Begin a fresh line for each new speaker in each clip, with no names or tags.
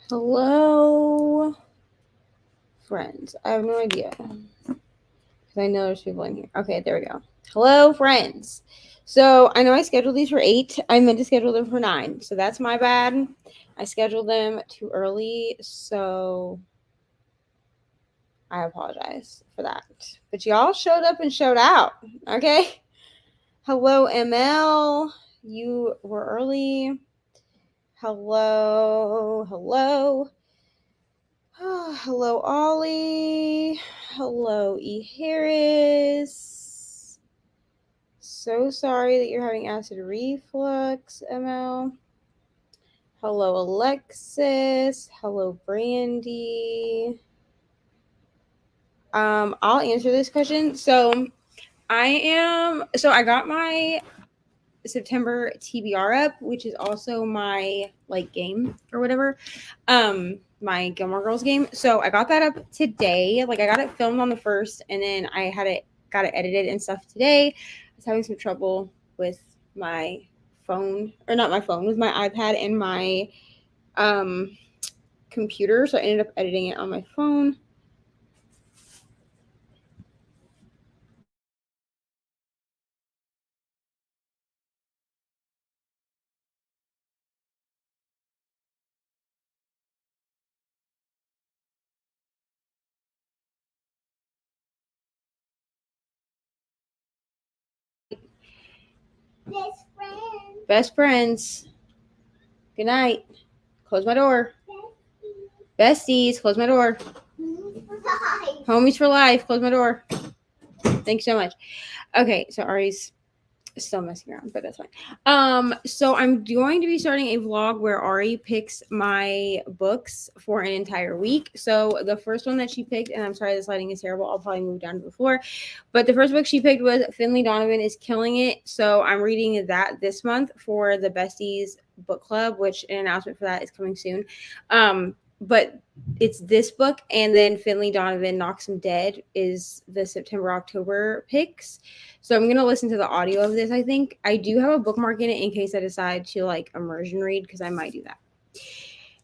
Hello, friends. I have no idea because I know there's people in here. Okay, there we go. Hello, friends. So I know I scheduled these for 8. I meant to schedule them for 9. So that's my bad. I scheduled them too early. So I apologize for that. But y'all showed up and showed out. Okay. Hello, ML. You were early. Hello. Hello. Hello, Ollie. Hello, E. Harris. So sorry that you're having acid reflux, ML. Hello, Alexis. Hello, Brandy. I'll answer this question. I got my September TBR up, which is also my like game or whatever. My Gilmore Girls game. So I got that up today. Like I got it filmed on the first, and then I got it edited and stuff today. I was having some trouble with my phone, or not my phone, with my iPad and my um computer. So I ended up editing it on my phone. Best friends. Good night. Close my door. Besties. Close my door. Homies for life. Close my door. Thanks so much. Okay, so Ari's still messing around, but that's fine. So I'm going to be starting a vlog where Ari picks my books for an entire week. So the first one that she picked, and I'm sorry this lighting is terrible, I'll probably move down to the floor, but the first book she picked was Finley Donovan is Killing It. So I'm reading that this month for the Besties book club, which an announcement for that is coming soon. But it's this book, and then Finley Donovan Knocks Him Dead is the September-October picks. So I'm gonna listen to the audio of this. I think I do have a bookmark in it in case I decide to like immersion read, because I might do that.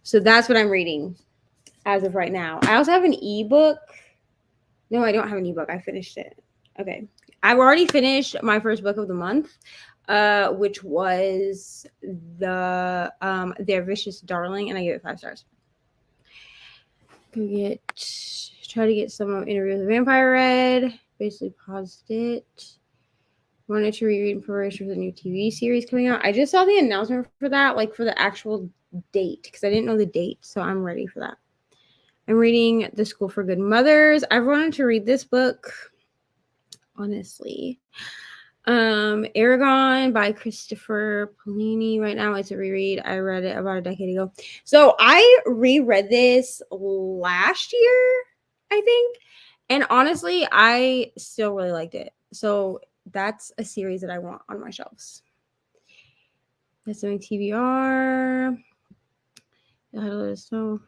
So that's what I'm reading as of right now. I also have an ebook. No, I don't have an ebook. I finished it. Okay, I've already finished my first book of the month, which was Their Vicious Darling, and I gave it 5 stars. Try to get some Interview with a Vampire read. Basically paused it. Wanted to reread in preparation for the new TV series coming out. I just saw the announcement for that, like for the actual date, because I didn't know the date, so I'm ready for that. I'm reading The School for Good Mothers. I've wanted to read this book, honestly. Aragon by Christopher Paolini. Right now it's a reread. I read it about a decade ago. So I reread this last year, I think. And honestly, I still really liked it. So that's a series that I want on my shelves. That's doing TBR. So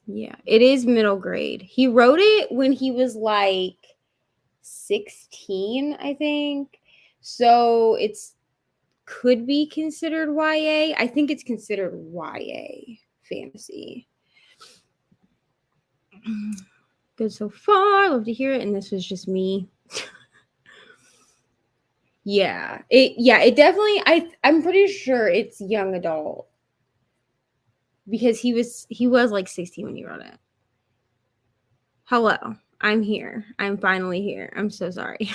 yeah, it is middle grade. He wrote it when he was like 16, I think. So it's could be considered YA. I think it's considered YA fantasy. Good so far. Love to hear it. And this was just me. It definitely I'm pretty sure it's young adult. Because he was like 16 when he wrote it. Hello. I'm here. I'm finally here. I'm so sorry.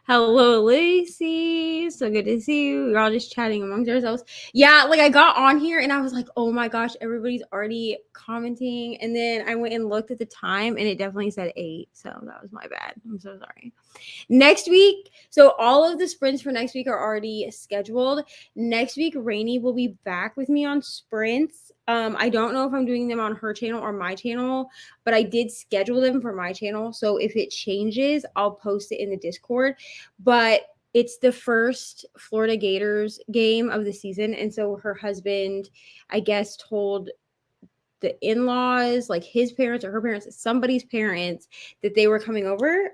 Hello, Lucy. So good to see you. We're all just chatting amongst ourselves. Yeah, like I got on here and I was like, oh my gosh, everybody's already commenting. And then I went and looked at the time and it definitely said 8. So that was my bad. I'm so sorry. Next week, so all of the sprints for next week are already scheduled. Next week, Rainy will be back with me on sprints. I don't know if I'm doing them on her channel or my channel, but I did schedule them for my channel. So if it changes, I'll post it in the Discord. But it's the first Florida Gators game of the season. And so her husband, I guess, told the in-laws, like his parents or her parents, somebody's parents, that they were coming over.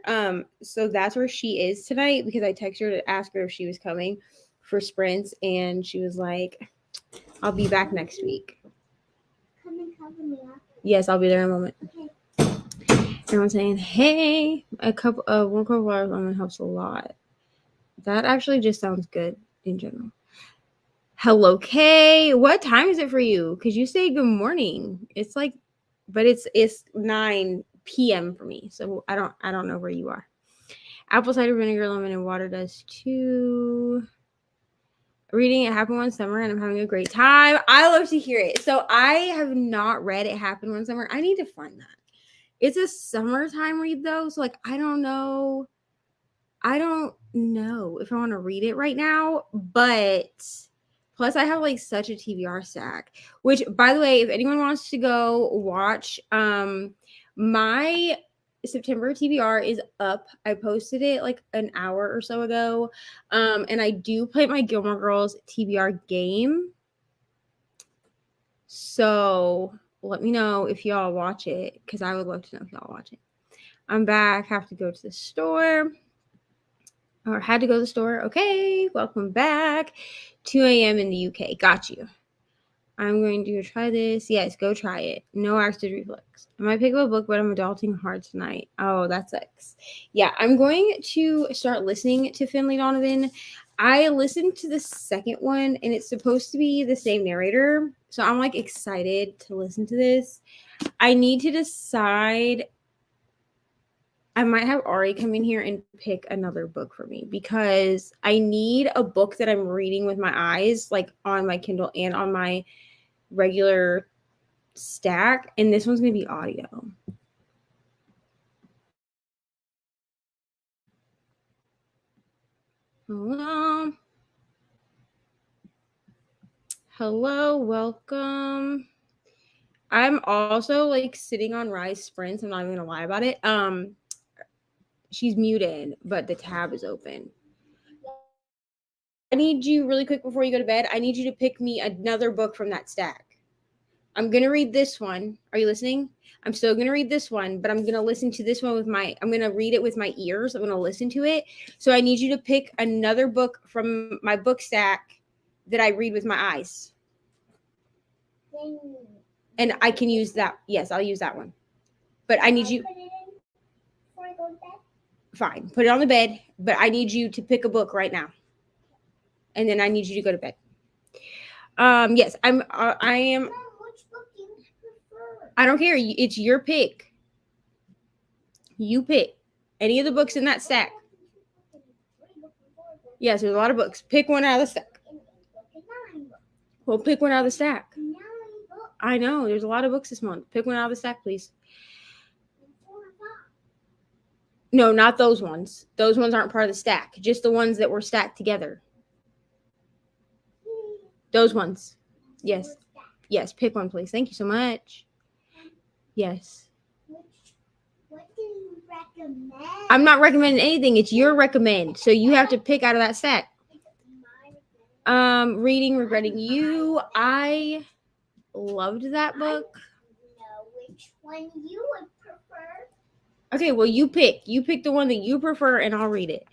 So that's where she is tonight, because I texted her to ask her if she was coming for sprints, and she was like, I'll be back next week. Yes, I'll be there in a moment. Okay. Everyone's saying, hey, one cup of water with lemon helps a lot. That actually just sounds good in general. Hello, Kay. What time is it for you? Because you say good morning. It's like, but it's 9 p.m. for me. So I don't know where you are. Apple cider vinegar, lemon, and water does too. Reading It Happened One Summer, and I'm having a great time. I love to hear it. So I have not read It Happened One Summer. I need to find that. It's a summertime read though, so like I don't know if I want to read it right now, but plus I have like such a TBR stack, which by the way, if anyone wants to go watch my September TBR is up. I posted it like an hour or so ago. And I do play my Gilmore Girls TBR game. So let me know if y'all watch it, because I would love to know if y'all watch it. I'm back. Have to go to the store. Or had to go to the store. Okay, welcome back. 2 a.m. in the UK. Got you. I'm going to try this. Yes, go try it. No acid reflux. I might pick up a book, but I'm adulting hard tonight. Oh, that sucks. Yeah, I'm going to start listening to Finley Donovan. I listened to the second one, and it's supposed to be the same narrator. So I'm like excited to listen to this. I need to decide. I might have Ari come in here and pick another book for me, because I need a book that I'm reading with my eyes, like on my Kindle and on my regular stack. And this one's going to be audio. Hello, welcome. I'm also like sitting on Rise Sprints. I'm not even going to lie about it. She's muted, but the tab is open. I need you really quick before you go to bed. I need you to pick me another book from that stack. I'm going to read this one. Are you listening? I'm still going to read this one, but I'm going to listen to this one I'm going to read it with my ears. I'm going to listen to it. So I need you to pick another book from my book stack that I read with my eyes. And I can use that. Yes, I'll use that one. But I need you. Put it in before I go to bed? Fine. Put it on the bed, but I need you to pick a book right now. And then I need you to go to bed. Yes, I am. Mom, which book do you prefer? I don't care. It's your pick. You pick any of the books in that stack. Yes, there's a lot of books. Pick one out of the stack. Well, pick one out of the stack. I know. There's a lot of books this month. Pick one out of the stack, please. No, not those ones. Those ones aren't part of the stack. Just the ones that were stacked together. Those ones. Yes. Yes, pick one, please. Thank you so much. Yes. What do you recommend? I'm not recommending anything. It's your recommend. So you have to pick out of that stack. Reading Regretting You. I loved that book. I know which one you would prefer. Okay, well, you pick. You pick the one that you prefer, and I'll read it.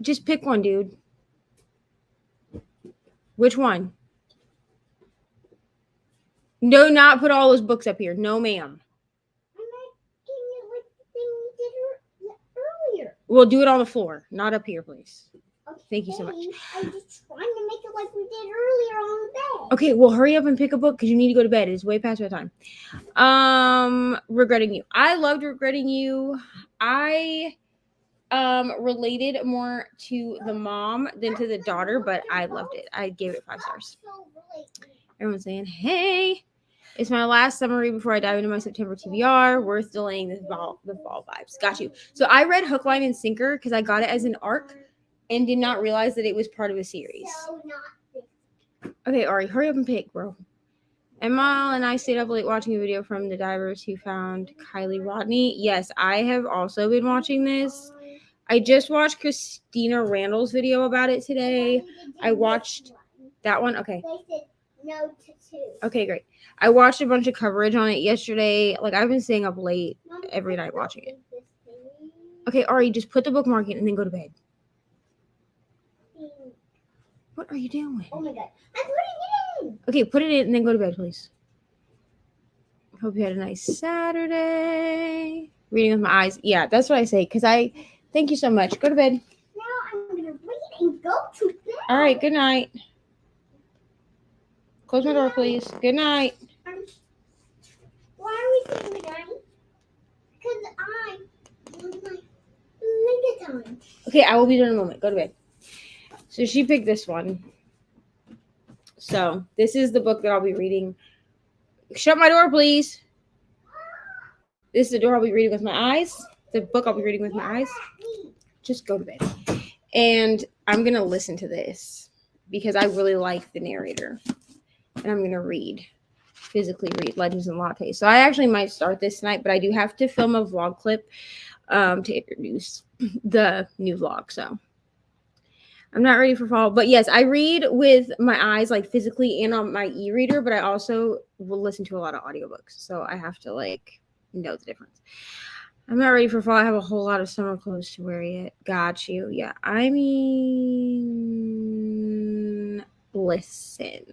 Just pick one, dude. Which one? No, not put all those books up here. No, ma'am. I'm not doing it with the thing we did earlier. We'll do it on the floor, not up here, please. Okay. Thank you so much. I'm just trying to make it like we did earlier on the bed. Okay, well, hurry up and pick a book, because you need to go to bed. It's way past bedtime. Regretting You. I loved Regretting You. I related more to the mom than to the daughter, but I loved it. I gave it 5 stars. Everyone's saying, hey, it's my last summary before I dive into my September TBR. Worth delaying the fall vibes. Got you. So I read Hook, Line, and Sinker because I got it as an arc and did not realize that it was part of a series. Okay, Ari, hurry up and pick, bro. Emma and I stayed up late watching a video from the divers who found Kylie Rodney. Yes, I have also been watching this. I just watched Christina Randall's video about it today. I watched that one. Okay. They said no to 2. Okay, great. I watched a bunch of coverage on it yesterday. Like, I've been staying up late every night watching it. Okay, Ari, just put the bookmark in and then go to bed. What are you doing? Oh my God. I'm putting it Okay, put it in and then go to bed, please. Hope you had a nice Saturday. Reading with my eyes. Yeah, that's what I say. Thank you so much. Go to bed.
Now I'm gonna read and go to bed.
All right, good night. Close my door, please. Good night.
Why are we saying good night? Because I want my nigga time.
Okay, I will be there in a moment. Go to bed. So she picked this one. So this is the book that I'll be reading. Shut my door, please. This is the door I'll be reading with my eyes. The book I'll be reading with my eyes. Just go to bed. And I'm going to listen to this because I really like the narrator. And I'm going to physically read Legends and Lattes. So I actually might start this tonight, but I do have to film a vlog clip to introduce the new vlog. So I'm not ready for fall. But yes, I read with my eyes, like physically and on my e-reader, but I also will listen to a lot of audiobooks. So I have to like know the difference. I'm not ready for fall. I have a whole lot of summer clothes to wear yet. Got you. Yeah. I mean, listen.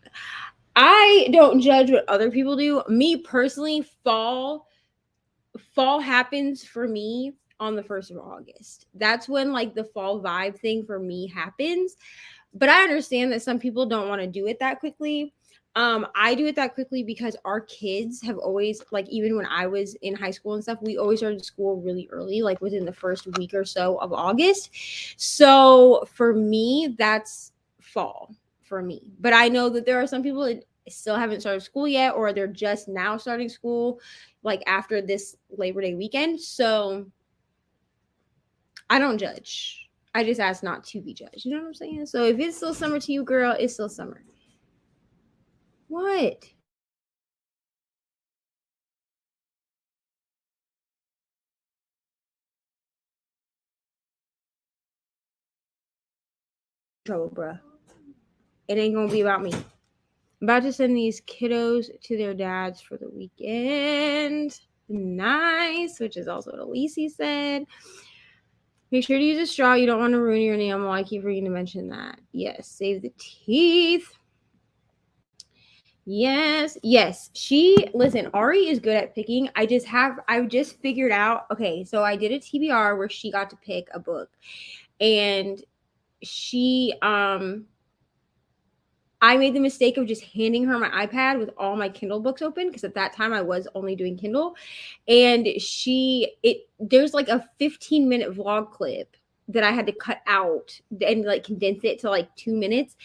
I don't judge what other people do. Me personally, fall happens for me on the 1st of August. That's when like the fall vibe thing for me happens. But I understand that some people don't want to do it that quickly. I do it that quickly because our kids have always, like, even when I was in high school and stuff, we always started school really early, like within the first week or so of August. So for me, that's fall for me. But I know that there are some people that still haven't started school yet, or they're just now starting school, like after this Labor Day weekend. So I don't judge. I just ask not to be judged. You know what I'm saying? So if it's still summer to you, girl, it's still summer. What? Trouble, bruh. It ain't gonna be about me. I'm about to send these kiddos to their dads for the weekend. Nice, which is also what Elise said. Make sure to use a straw. You don't want to ruin your enamel. I keep forgetting to mention that. Yes, save the teeth. Yes. Listen, Ari is good at picking. I've just figured out, okay, so I did a TBR where she got to pick a book, and I made the mistake of just handing her my iPad with all my Kindle books open, because at that time I was only doing Kindle. And there's like a 15-minute vlog clip that I had to cut out and like condense it to like 2 minutes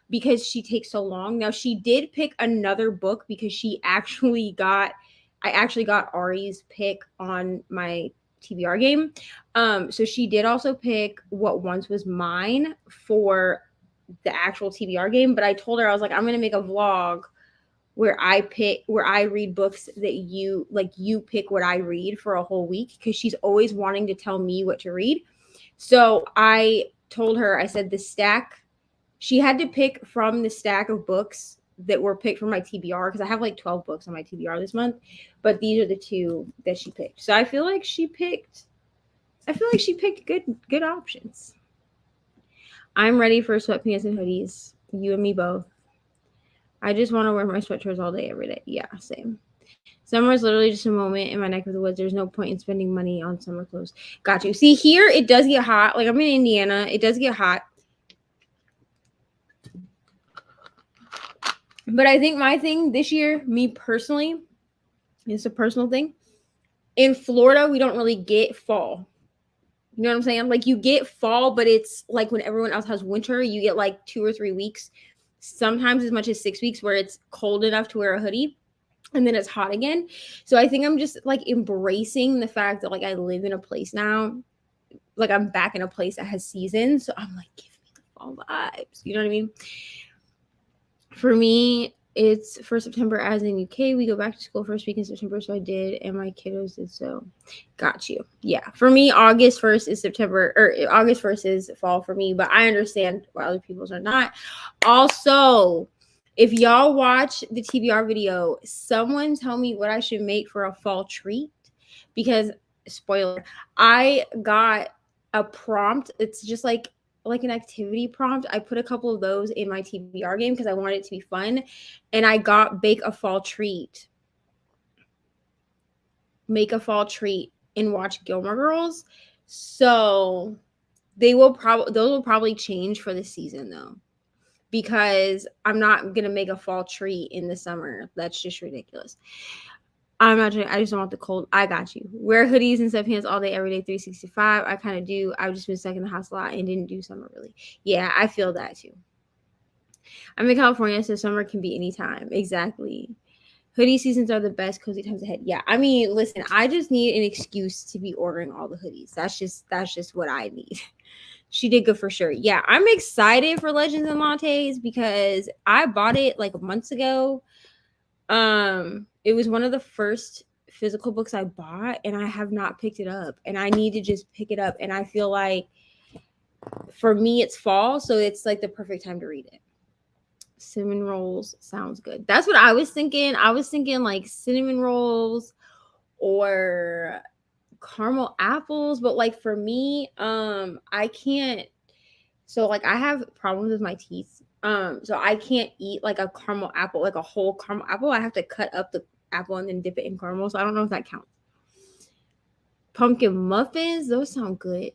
because she takes so long. Now she did pick another book because I actually got Ari's pick on my TBR game. So she did also pick What Once Was Mine for the actual TBR game, but I told her, I was like, I'm gonna make a vlog where I read books that you pick what I read for a whole week, because she's always wanting to tell me what to read. So I told her, I said she had to pick from the stack of books that were picked from my TBR, because I have like 12 books on my TBR this month, but these are the 2 that she picked. So I feel like she picked good options. I'm ready for sweatpants and hoodies. You and me both. I just want to wear my sweatshirts all day, every day. Yeah, same. Summer is literally just a moment in my neck of the woods. There's no point in spending money on summer clothes. Got you. See, here it does get hot. Like, I'm in Indiana. It does get hot. But I think my thing this year, me personally, it's a personal thing. In Florida, we don't really get fall. You know what I'm saying? Like, you get fall, but it's like when everyone else has winter, you get like 2 or 3 weeks, sometimes as much as 6 weeks, where it's cold enough to wear a hoodie, and then it's hot again. So I think I'm just like embracing the fact that like I live in a place now, like I'm back in a place that has seasons. So I'm like, give me the fall vibes. You know what I mean? For me, it's for September, as in UK, we go back to school first week in September. So I did, and my kiddos did. So got you. Yeah. For me, August 1st is September, or August 1st is fall for me, but I understand why other people's are not. Also, if y'all watch the TBR video, someone tell me what I should make for a fall treat, because spoiler, I got a prompt. It's just like like an activity prompt. I put a couple of those in my TBR game because I wanted it to be fun. And I got bake a fall treat. Make a fall treat and watch Gilmore Girls. So those will probably change for the season though. Because I'm not gonna make a fall treat in the summer. That's just ridiculous. I'm not trying, I just don't want the cold. I got you. Wear hoodies and sweatpants all day, every day, 365. I kind of do. I've just been stuck in the house a lot and didn't do summer really. Yeah, I feel that too. I'm in California, so summer can be anytime. Exactly. Hoodie seasons are the best cozy times ahead. Yeah, I mean, listen, I just need an excuse to be ordering all the hoodies. That's just what I need. She did good for sure. Yeah, I'm excited for Legends and Lattes because I bought it like months ago. It was one of the first physical books I bought, and I have not picked it up. And I need to just pick it up. And I feel like for me, it's fall, so it's like the perfect time to read it. Cinnamon rolls sounds good. That's what I was thinking. I was thinking like cinnamon rolls or caramel apples, but like for me, I can't. So like I have problems with my teeth. So I can't eat like a caramel apple, like a whole caramel apple. I have to cut up the apple and then dip it in caramel. So I don't know if that counts. Pumpkin muffins, those sound good.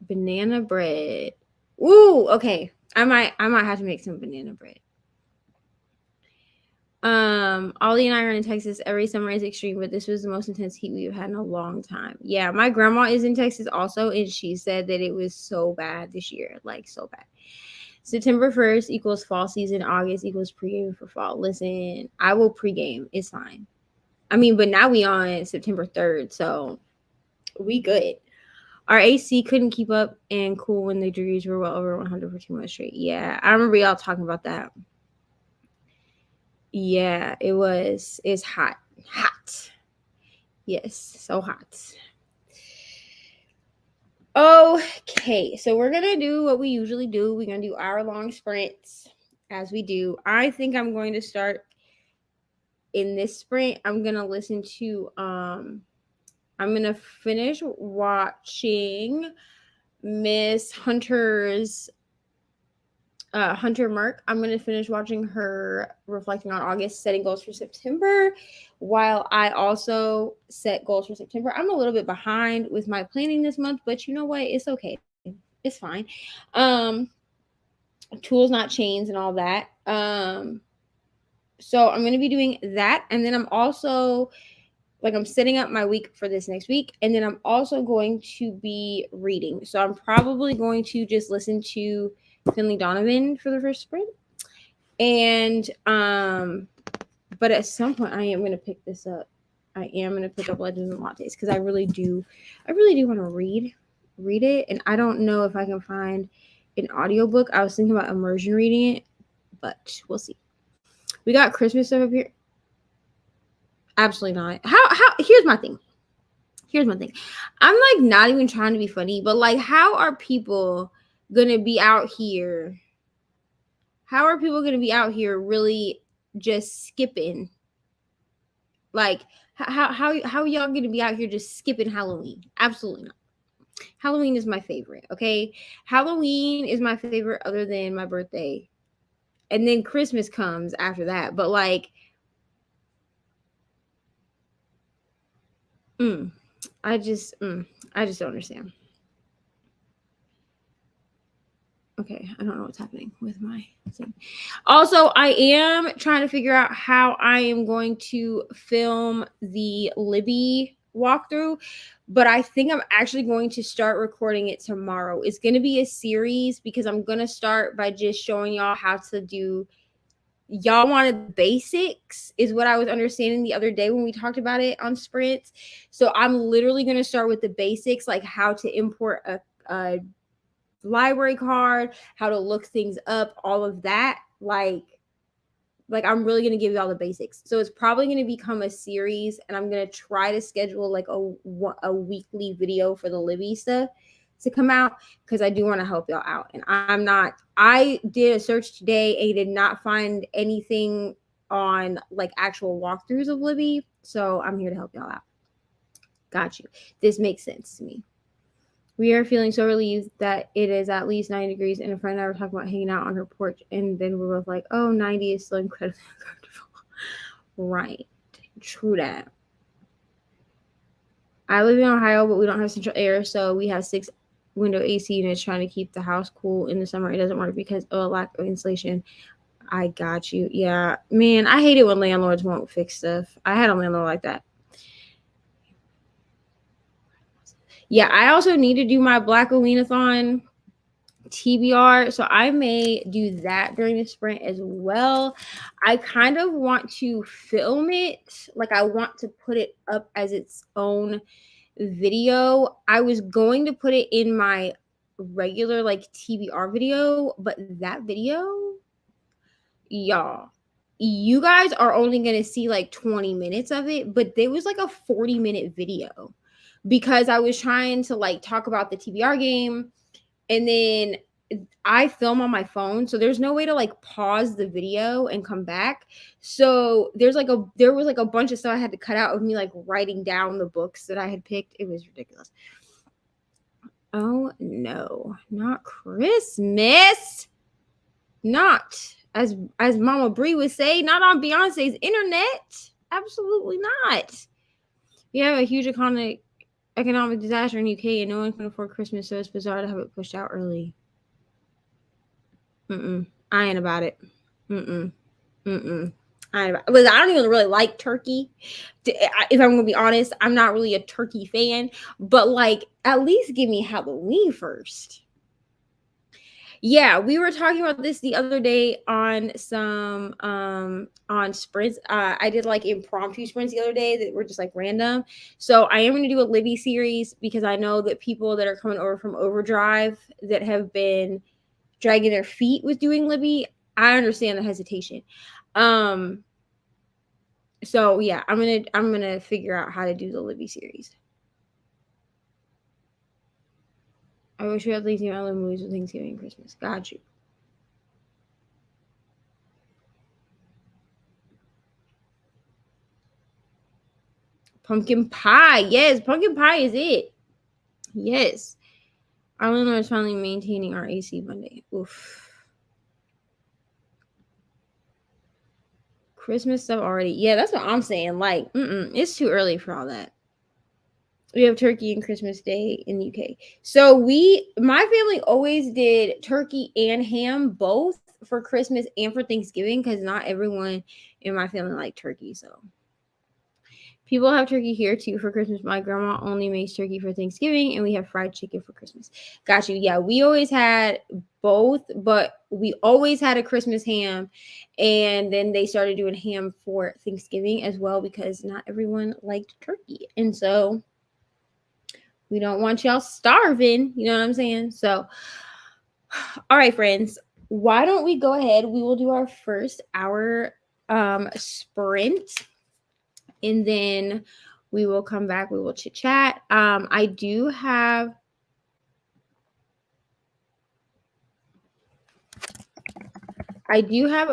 Banana bread. Ooh, okay. I might have to make some banana bread. Ollie and I are in Texas. Every summer is extreme, but this was the most intense heat we've had in a long time. Yeah, my grandma is in Texas also, and she said that it was so bad this year, like so bad. September 1st equals fall season. August equals pregame for fall. Listen, I will pregame. It's fine. I mean, but now we on September 3rd, so we good. Our AC couldn't keep up and cool when the degrees were well over 100 for 2 months straight. Yeah, I remember y'all talking about that. Yeah, it was. It's hot. Hot. Yes, so hot. Okay, so we're going to do what we usually do. We're going to do hour-long sprints as we do. I think I'm going to start in this sprint. I'm going to listen to I'm going to finish watching Miss Hunter's Hunter Merck. I'm going to finish watching her reflecting on August, setting goals for September, while I also set goals for September. I'm a little bit behind with my planning this month, but you know what? It's okay. It's fine. Tools, not chains, and all that. So I'm going to be doing that, and then I'm also I'm setting up my week for this next week, and then I'm also going to be reading. So I'm probably going to just listen to Finley Donovan for the first sprint. And but at some point I am going to pick this up. I am going to pick up Legends and Lattes because I really do want to read it, and I don't know if I can find an audiobook. I was thinking about immersion reading it, but we'll see. We got Christmas stuff up here. Absolutely not. How here's my thing. I'm like not even trying to be funny, but like how are people gonna be out here? How are people gonna be out here really just skipping? Like how are y'all gonna be out here just skipping Halloween? Absolutely not. Halloween is my favorite, okay? Halloween is my favorite other than my birthday. And then Christmas comes after that. But like I just don't understand. Okay, I don't know what's happening with my thing. Also, I am trying to figure out how I am going to film the Libby walkthrough, but I think I'm actually going to start recording it tomorrow. It's going to be a series because I'm going to start by just showing y'all how to do. Y'all wanted the basics is what I was understanding the other day when we talked about it on sprints. So I'm literally going to start with the basics, like how to import a library card, how to look things up, all of that. Like I'm really going to give you all the basics. So it's probably going to become a series, and I'm going to try to schedule like a weekly video for the Libby stuff to come out because I do want to help y'all out. And I did a search today and did not find anything on like actual walkthroughs of Libby. So I'm here to help y'all out. Got you. This makes sense to me. We are feeling so relieved that it is at least 90 degrees, and a friend and I were talking about hanging out on her porch, and then we were both like, oh, 90 is still incredibly uncomfortable. Right. True that. I live in Ohio, but we don't have central air, so we have 6 window AC units trying to keep the house cool in the summer. It doesn't work because of a lack of insulation. I got you. Yeah. Man, I hate it when landlords won't fix stuff. I had a landlord like that. Yeah, I also need to do my Black Aweenathon TBR, so I may do that during the sprint as well. I kind of want to film it, like I want to put it up as its own video. I was going to put it in my regular like TBR video, but that video, y'all, you guys are only going to see like 20 minutes of it, but there was like a 40-minute video because I was trying to like talk about the TBR game, and then I film on my phone, so there's no way to like pause the video and come back. So there was like a bunch of stuff I had to cut out of me like writing down the books that I had picked. It was ridiculous. Oh no, not Christmas. Not as Mama Brie would say, not on Beyonce's internet. Absolutely not. We have a huge economic disaster in UK, and no one can afford Christmas, so it's bizarre to have it pushed out early. I ain't about it. I ain't about it. Listen, I don't even really like turkey. If I'm gonna be honest, I'm not really a turkey fan. But like, at least give me Halloween first. Yeah, we were talking about this the other day on some on sprints. I did like impromptu sprints the other day that were just like random. So I am going to do a Libby series because I know that people that are coming over from Overdrive that have been dragging their feet with doing Libby, I understand the hesitation. So yeah, I'm gonna figure out how to do the Libby series. I wish we had Thanksgiving. I love movies with Thanksgiving and Christmas. Got you. Pumpkin pie. Yes, pumpkin pie is it. Yes. Our landlord is finally maintaining our AC Monday. Oof. Christmas stuff already. Yeah, that's what I'm saying. Like, it's too early for all that. We have turkey and Christmas Day in the UK. So my family always did turkey and ham both for Christmas and for Thanksgiving because not everyone in my family liked turkey. So people have turkey here too for Christmas. My grandma only makes turkey for Thanksgiving, and we have fried chicken for Christmas. Got you. Yeah, we always had both, but we always had a Christmas ham, and then they started doing ham for Thanksgiving as well because not everyone liked turkey, and so we don't want y'all starving. You know what I'm saying? So, all right, friends, why don't we go ahead? We will do our first hour sprint, and then we will come back. We will chit chat. I do have a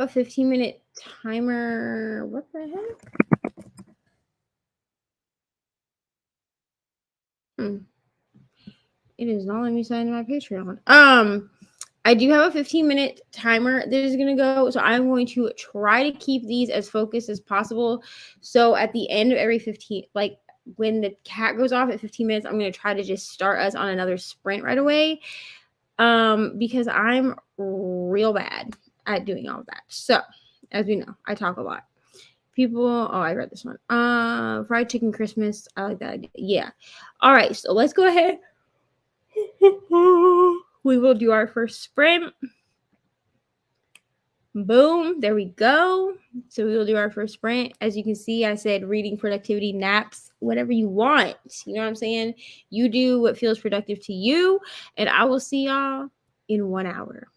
15-minute timer. What the heck? It is not letting me sign my Patreon. I do have a 15-minute timer that is going to go. So I'm going to try to keep these as focused as possible. So at the end of every 15, like when the cat goes off at 15 minutes, I'm going to try to just start us on another sprint right away. Because I'm real bad at doing all of that. So as we know, I talk a lot. I read this one. Fried chicken Christmas. I like that idea. Yeah. All right. So let's go ahead. We will do our first sprint. Boom. There we go. So we will do our first sprint. As you can see, I said reading, productivity, naps, whatever you want. You know what I'm saying? You do what feels productive to you. And I will see y'all in 1 hour.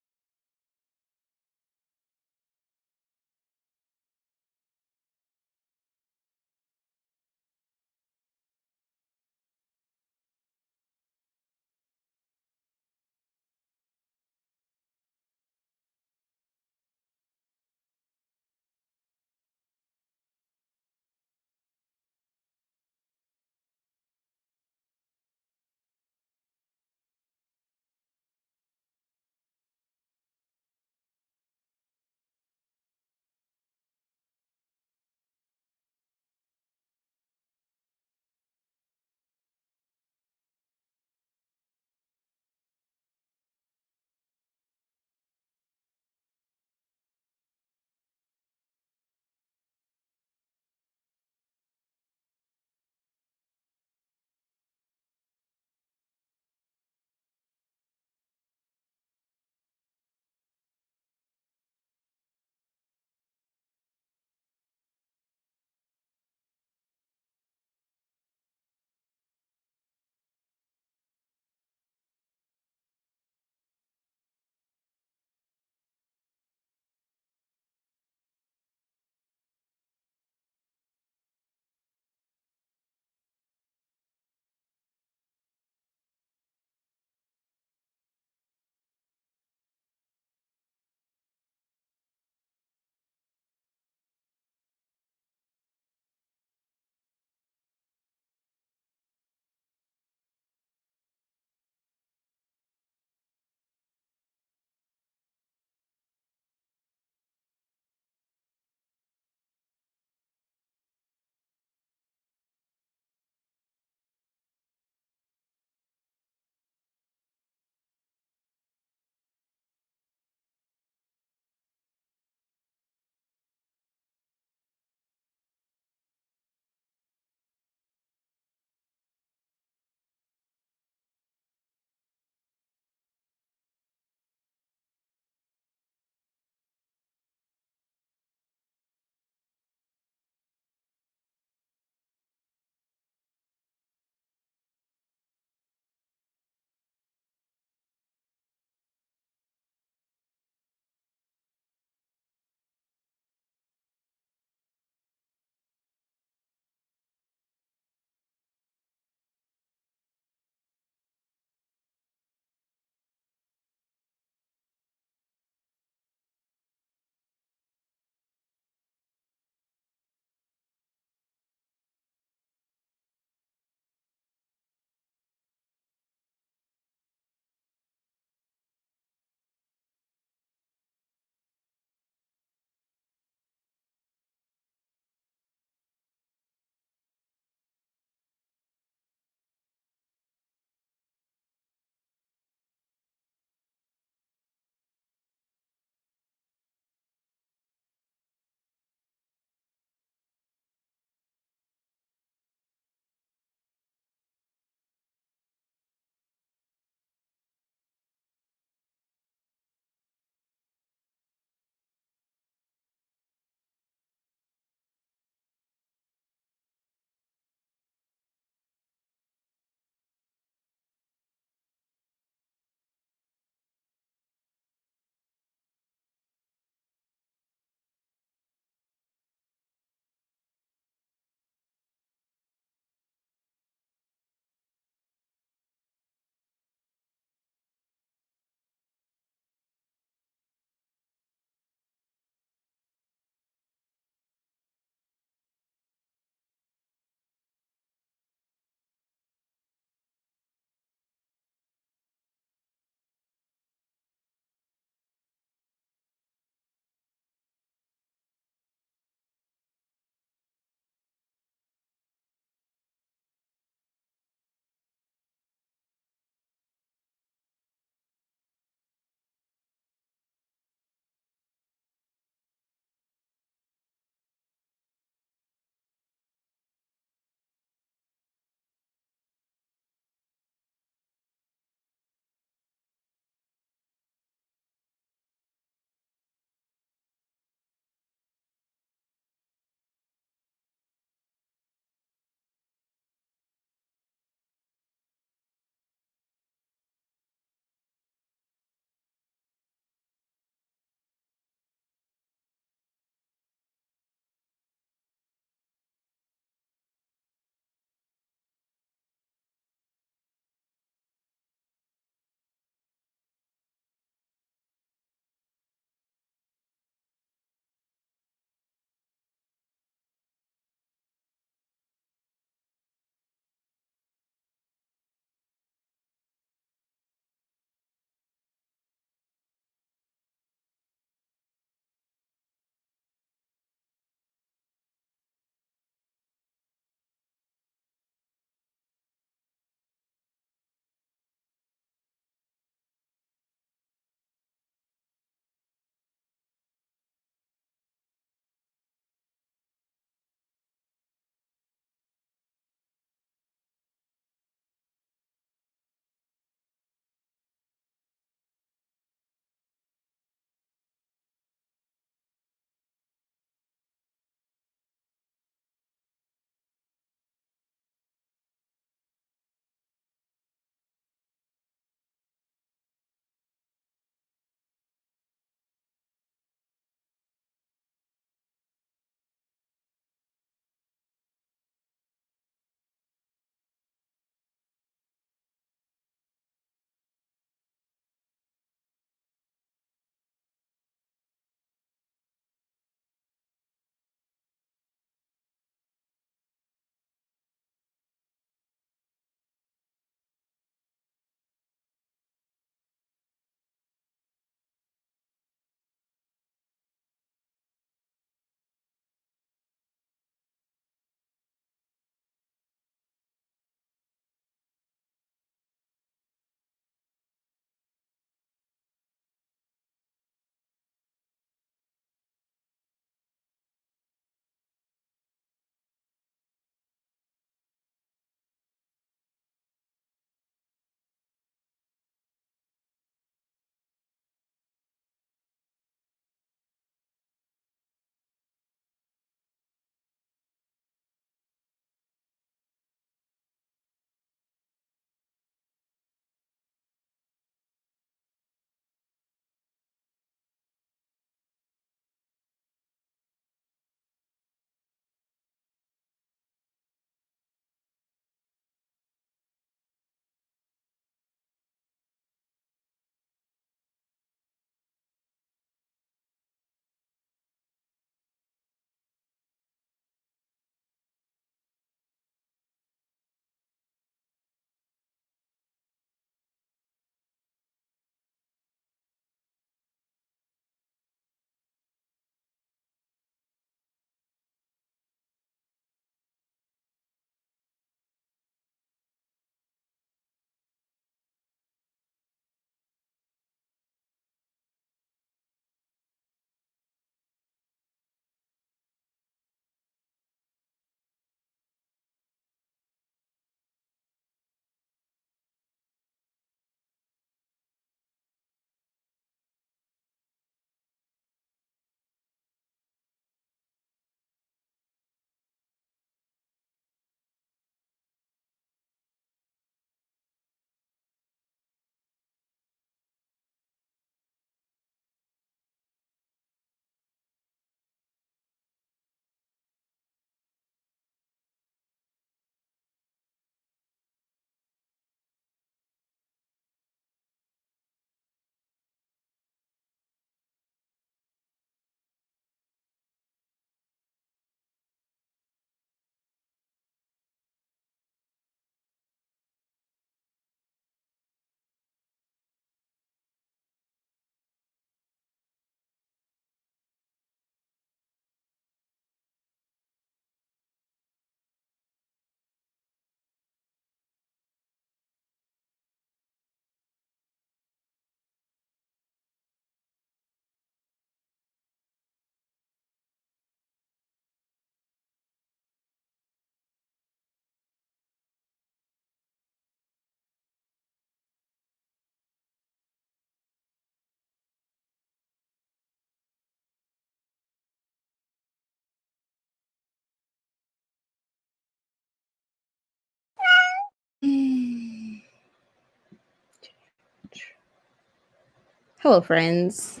Hello, friends.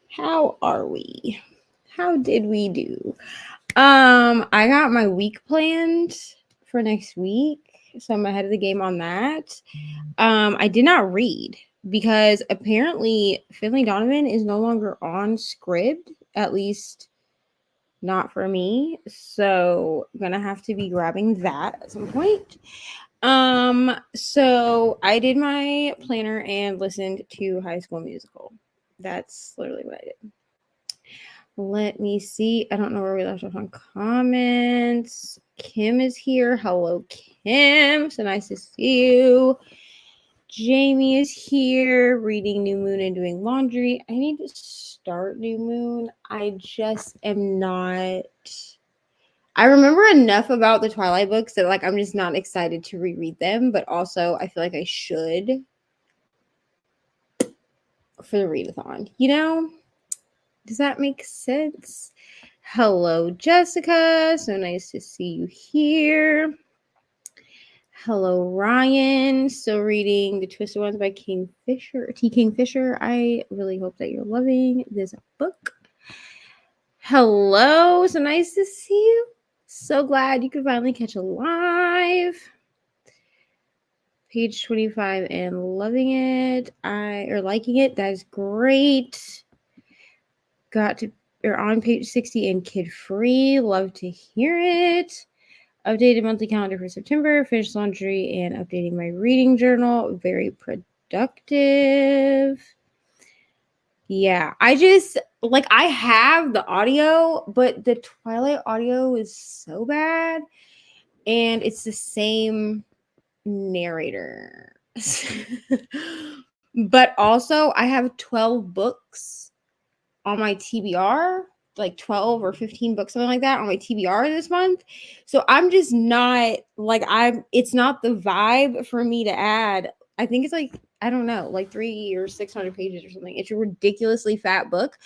How are we? How did we do? I got my week planned for next week, so I'm ahead of the game on that. I did not read because apparently Finley Donovan is no longer on Scribd, at least not for me. So I'm gonna have to be grabbing that at some point. So I did my planner and listened to High School Musical. That's literally what I did. Let me see. I don't know where we left off on comments. Kim is here. Hello, Kim. So nice to see you. Jamie is here reading New Moon and doing laundry. I need to start New Moon. I just am not. I remember enough about the Twilight books that like I'm just not excited to reread them, but also I feel like I should for the readathon. You know? Does that make sense? Hello, Jessica. So nice to see you here. Hello, Ryan. Still reading The Twisted Ones by T. Kingfisher. I really hope that you're loving this book. Hello. So nice to see you. So glad you could finally catch a live. Page 25 and loving it. Liking it. That is great. You're on page 60 and kid free. Love to hear it. Updated monthly calendar for September. Finished laundry and updating my reading journal. Very productive. Yeah, I just like I have the audio, but the Twilight audio is so bad, and it's the same narrator. But also, I have 12 books on my TBR, like 12 or 15 books, something like that, on my TBR this month. So I'm just not like it's not the vibe for me to add. I think it's like, I don't know, like 300 or 600 pages or something. It's a ridiculously fat book.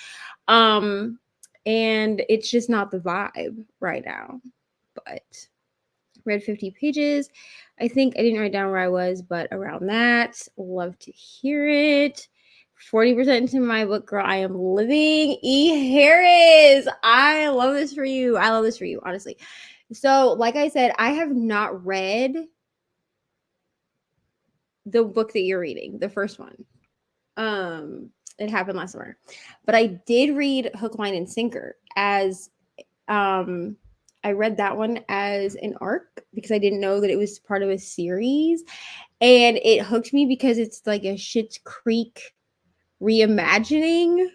And it's just not the vibe right now. But read 50 pages. I think I didn't write down where I was, but around that. Love to hear it. 40% into my book, girl. I am living. E. Harris. I love this for you. I love this for you, honestly. So, like I said, I have not read the book that you're reading, the first one. It happened last summer. But I did read Hook, Line, and Sinker as I read that one as an arc because I didn't know that it was part of a series. And it hooked me because it's like a Schitt's Creek reimagining.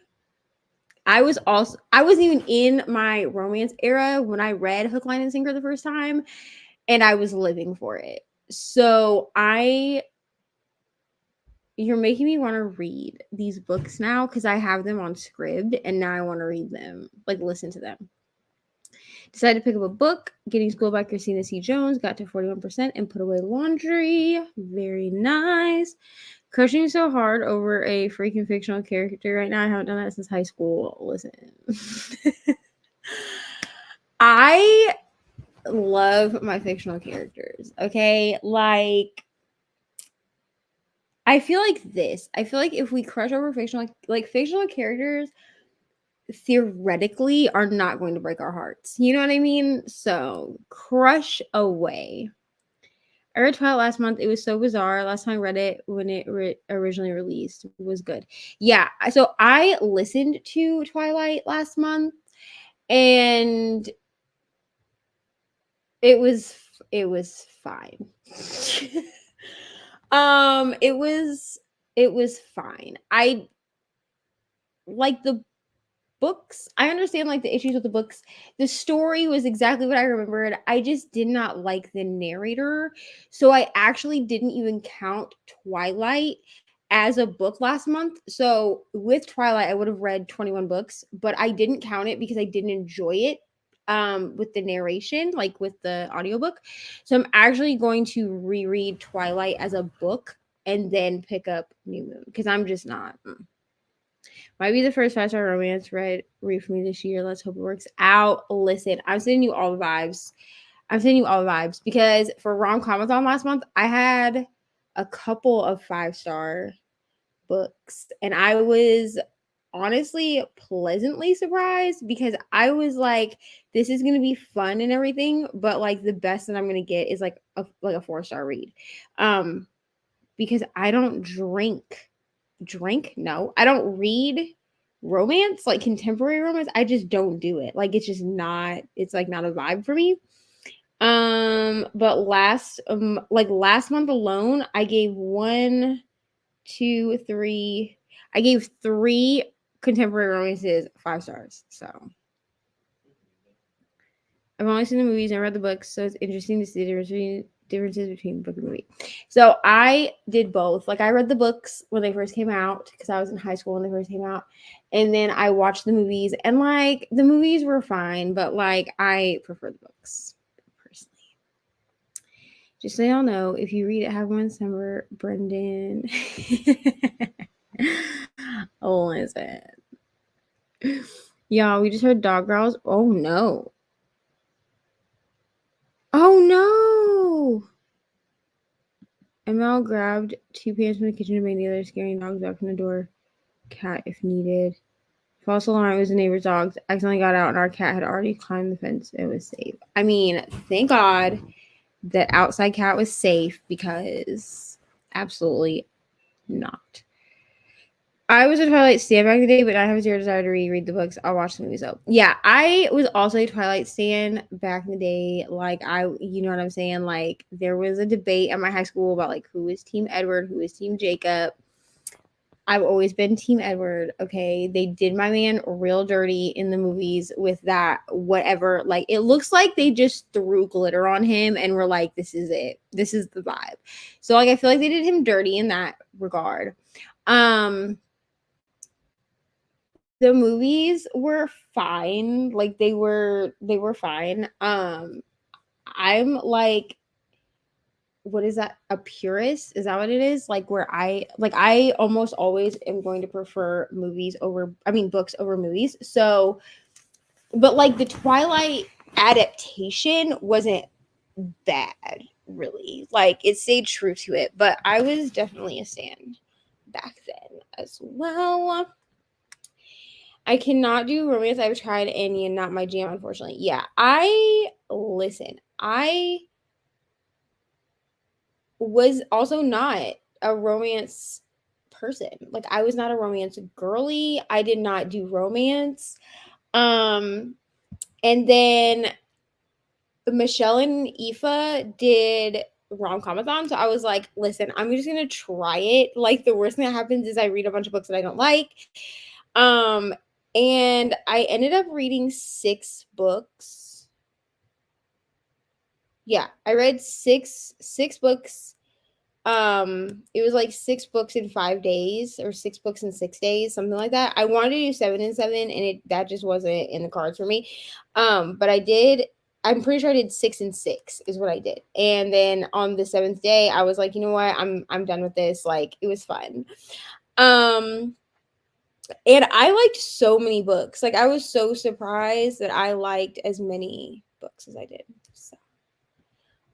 I wasn't even in my romance era when I read Hook, Line, and Sinker the first time, and I was living for it. So you're making me want to read these books now because I have them on Scribd, and now I want to read them, like listen to them. Decided to pick up a book, Getting School by Christina C. Jones, got to 41% and put away laundry. Very nice. Crushing so hard over a freaking fictional character right now. I haven't done that since high school. Listen. I love my fictional characters, okay? Like, I feel like if we crush over fictional characters theoretically are not going to break our hearts. You know what I mean? So crush away. I read Twilight last month. It was so bizarre. Last time I read it when it originally released, it was good. Yeah. So I listened to Twilight last month and it was fine. It was fine. I like the books. I understand like the issues with the books. The story was exactly what I remembered. I just did not like the narrator. So I actually didn't even count Twilight as a book last month. So with Twilight, I would have read 21 books, but I didn't count it because I didn't enjoy it with the narration, like with the audiobook. So I'm actually going to reread Twilight as a book and then pick up New Moon because I'm just not. Might be the first 5-star romance read for me this year. Let's hope it works out. Listen, I'm sending you all the vibes. Because for rom-comathon last month, I had a couple of 5-star books. And I was honestly pleasantly surprised because I was like, this is gonna be fun and everything, but like the best that I'm gonna get is like a 4-star read. Because I don't no, I don't read romance, like contemporary romance. I just don't do it. Like it's just not, it's like not a vibe for me. But last month alone, I gave 3 contemporary romances 5 stars. So I've only seen the movies and read the books, so it's interesting to see the differences between book and movie. So I did both. Like I read the books when they first came out because I was in high school when they first came out, and then I watched the movies, and like the movies were fine, but like I prefer the books personally. Just so y'all know, if you read it, have one summer, Brendan. Listen. Y'all, we just heard dog growls. Oh no. Oh no. ML grabbed 2 pans from the kitchen and made the other, scaring dogs back from the door. Cat if needed. False alarm, it was the neighbor's dogs. Accidentally got out and our cat had already climbed the fence. It was safe. I mean, thank God that outside cat was safe because absolutely not. I was a Twilight stan back in the day, but I have zero desire to read the books. I'll watch the movies though. Yeah, I was also a Twilight stan back in the day. Like you know what I'm saying? Like there was a debate at my high school about like who is Team Edward, who is Team Jacob. I've always been Team Edward. Okay, they did my man real dirty in the movies with that whatever. Like it looks like they just threw glitter on him and were like, "This is it. This is the vibe." So like I feel like they did him dirty in that regard. The movies were fine. Like they were fine. I'm like, what is that? A purist? Is that what it is? Like where I almost always am going to prefer books over movies. So, but like the Twilight adaptation wasn't bad, really. Like it stayed true to it, but I was definitely a stan back then as well. I cannot do romance. I've tried any and not my jam, unfortunately. Yeah, I was also not a romance person. Like I was not a romance girly. I did not do romance. And then Michelle and Aoife did rom-comathon. So I was like, listen, I'm just gonna try it. Like the worst thing that happens is I read a bunch of books that I don't like. And I ended up reading 6 books. Yeah, I read six books. It was like 6 books in 5 days or 6 books in 6 days, something like that. I wanted to do 7 and 7 and that just wasn't in the cards for me. But I'm pretty sure I did 6 and 6 is what I did. And then on the 7th day, I was like, you know what? I'm done with this. Like it was fun. And I liked so many books. Like I was so surprised that I liked as many books as I did. So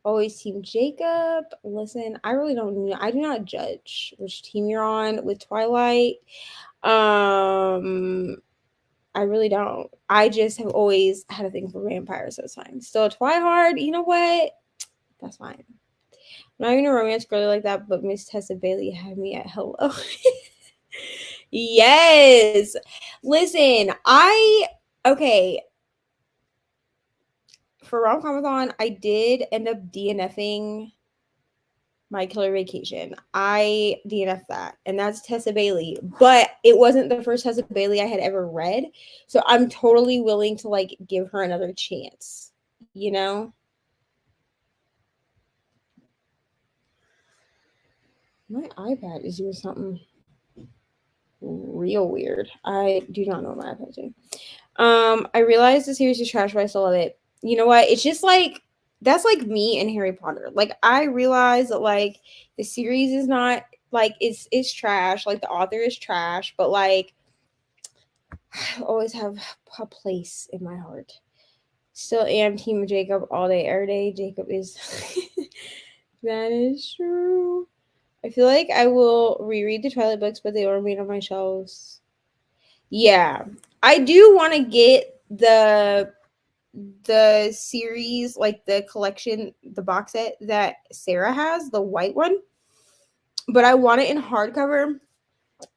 always Team Jacob. Listen, I really don't know. I do not judge which team you're on with Twilight. I really don't. I just have always had a thing for vampires, so it's fine. Still a Twihard, you know what? That's fine. I'm not even a romance girly like that, but Miss Tessa Bailey had me at hello. Yes. Listen, okay. For rom-comathon, I did end up DNFing My Killer Vacation. I DNF'd that, and that's Tessa Bailey. But it wasn't the first Tessa Bailey I had ever read, so I'm totally willing to like give her another chance. You know? My iPad is doing something real weird. I do not know what my iPad's doing. I realized the series is trash, but I still love it. You know what? It's just like that's like me and Harry Potter. Like I realize that like the series is not like it's trash. Like the author is trash, but like I always have a place in my heart. Still am Team Jacob all day, every day. Jacob is that is true. I feel like I will reread the Twilight books, but they will remain on my shelves. Yeah. I do want to get the series, like the collection, the box set that Sarah has, the white one. But I want it in hardcover,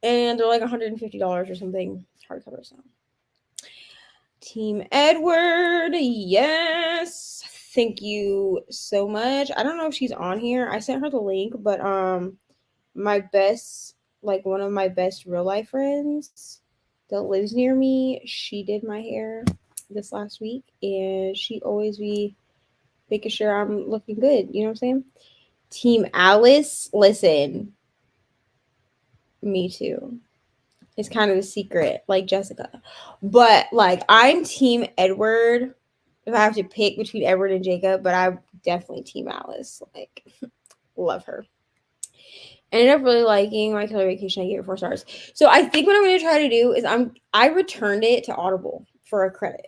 and they're like $150 or something hardcover. So Team Edward, yes. Thank you so much. I don't know if she's on here. I sent her the link, but my best, like one of my best real life friends that lives near me, she did my hair this last week, and she always be making sure I'm looking good. You know what I'm saying? Team Alice, listen, me too. It's kind of a secret, like Jessica. But like I'm Team Edward if I have to pick between Edward and Jacob, but I'm definitely Team Alice. Like, love her. Ended up really liking My Killer Vacation. I gave it 4 stars. So I think what I'm going to try to do is I returned it to Audible for a credit.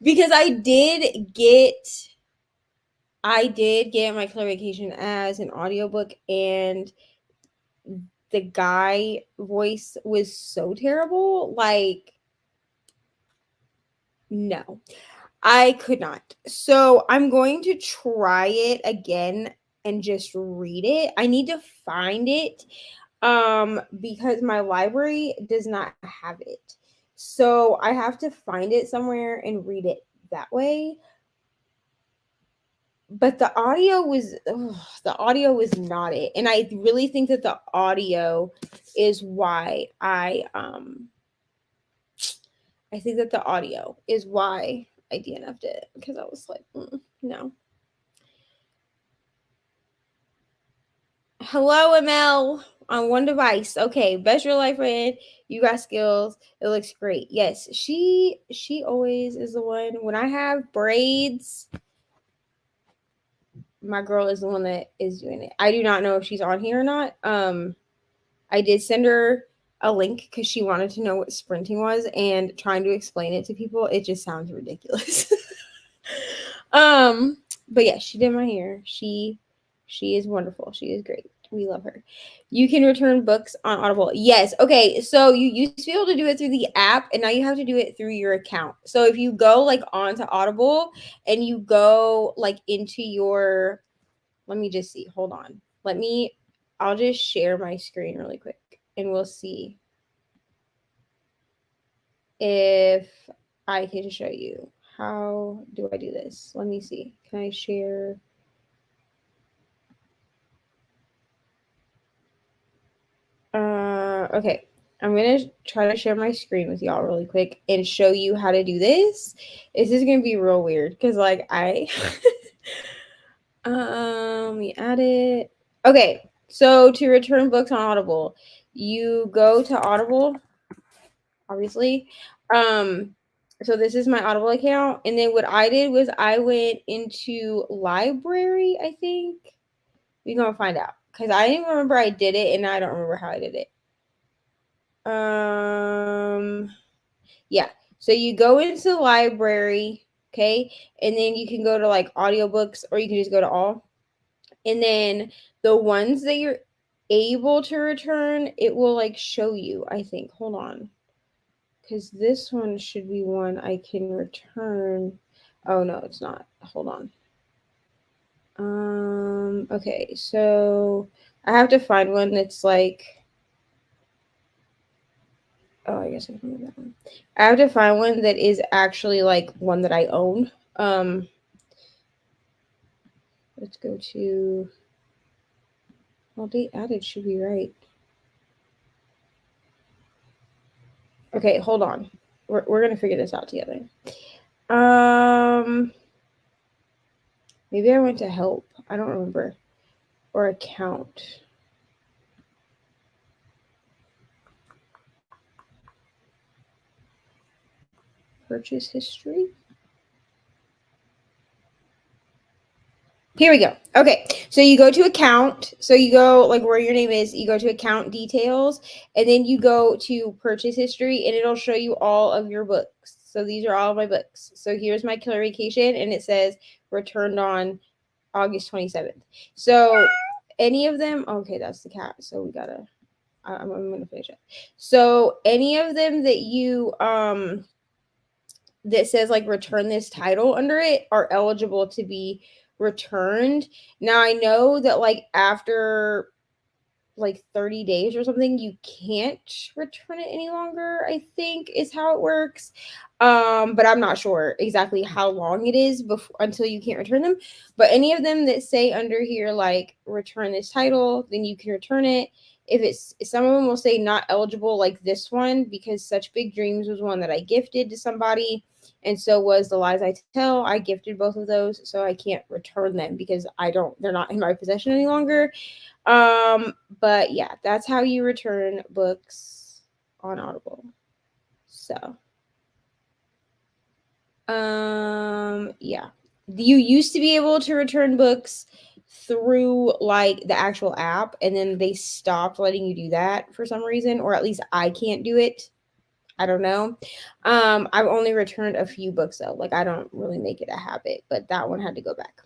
Because I did get My Killer Vacation as an audiobook, and the guy voice was so terrible. Like, no, I could not. So I'm going to try it again and just read it. I need to find it because my library does not have it. So I have to find it somewhere and read it that way. But the audio was not it. And I really think that the audio is why I think that the audio is why I DNF'd it, because I was like, no. Hello, ML on one device. Okay, best real life friend. You got skills. It looks great. Yes, she always is the one. When I have braids, my girl is the one that is doing it. I do not know if she's on here or not. I did send her a link because she wanted to know what sprinting was, and trying to explain it to people, it just sounds ridiculous. But yeah, she did my hair. She is wonderful. She is great. We love her. You can return books on Audible. Yes. Okay. So you used to be able to do it through the app, and now you have to do it through your account. So if you go like onto Audible and you go like into your, let me just see. Hold on. I'll just share my screen really quick, and we'll see if I can show you. How do I do this? Let me see. Can I share? Okay. I'm going to try to share my screen with y'all really quick and show you how to do this. This is going to be real weird because like we add it. Okay. So to return books on Audible, you go to Audible, obviously. So this is my Audible account, and then what I did was I went into library, I think. We're gonna find out because I didn't remember I did it, and I don't remember how I did it. Yeah. So you go into the library, okay, and then you can go to like audiobooks, or you can just go to all. And then the ones that you're able to return, it will like show you, I think. Hold on. Because this one should be one I can return. Oh no, it's not. Hold on. Okay, so I have to find one that's like, oh, I guess I can move that one. I have to find one that is actually like one that I own. Let's go to, well, date added should be right. Okay, hold on. We're gonna figure this out together. Maybe I went to help. I don't remember. Or account. Purchase history. Here we go. Okay. So you go to account. So you go like where your name is, you go to account details, and then you go to purchase history, and it'll show you all of your books. So these are all of my books. So here's My Killer Vacation, and it says returned on August 27th. So any of them, okay, that's the cat. So we gotta, I'm gonna finish it. So any of them that you, that says like return this title under it are eligible to be returned. Now I know that like after like 30 days or something you can't return it any longer, I think is how it works. But I'm not sure exactly how long it is before until you can't return them. But any of them that say under here like return this title, then you can return it. If it's, some of them will say not eligible, like this one, because Such Big Dreams was one that I gifted to somebody, and so was The Lies I Tell. I gifted both of those, so I can't return them because they're not in my possession any longer. But yeah, that's how you return books on Audible. So yeah, you used to be able to return books through like the actual app, and then they stopped letting you do that for some reason, or at least I can't do it. I don't know. I've only returned a few books though. Like I don't really make it a habit, but that one had to go back.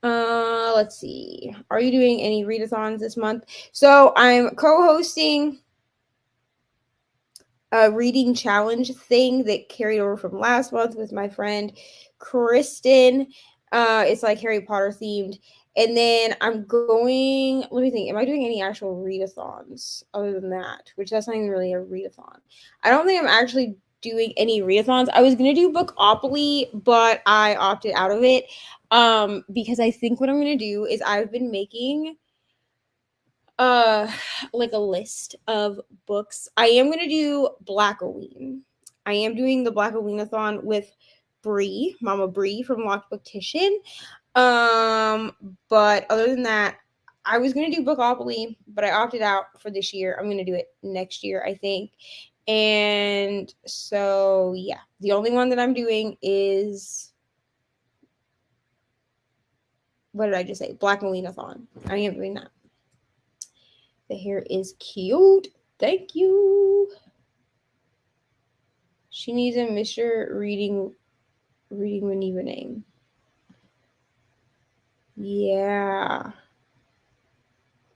Let's see. Are you doing any readathons this month? So I'm co-hosting a reading challenge thing that carried over from last month with my friend Kristen. It's like Harry Potter themed. And then I'm going, let me think, am I doing any actual readathons other than that? Which that's not even really a readathon. I don't think I'm actually doing any readathons. I was gonna do Bookopoly, but I opted out of it. Because I think what I'm gonna do is I've been making like a list of books. I am going to do Blackoween. I am doing the Blackoween-a-thon with Bree, Mama Bree from Locked Booktician. But other than that, I was going to do Bookopoly, but I opted out for this year. I'm going to do it next year, I think. And so yeah, the only one that I'm doing is, what did I just say? Blackoween-a-thon. I am doing that. The hair is cute. Thank you. She needs a Mr. Reading Maneva name. Yeah.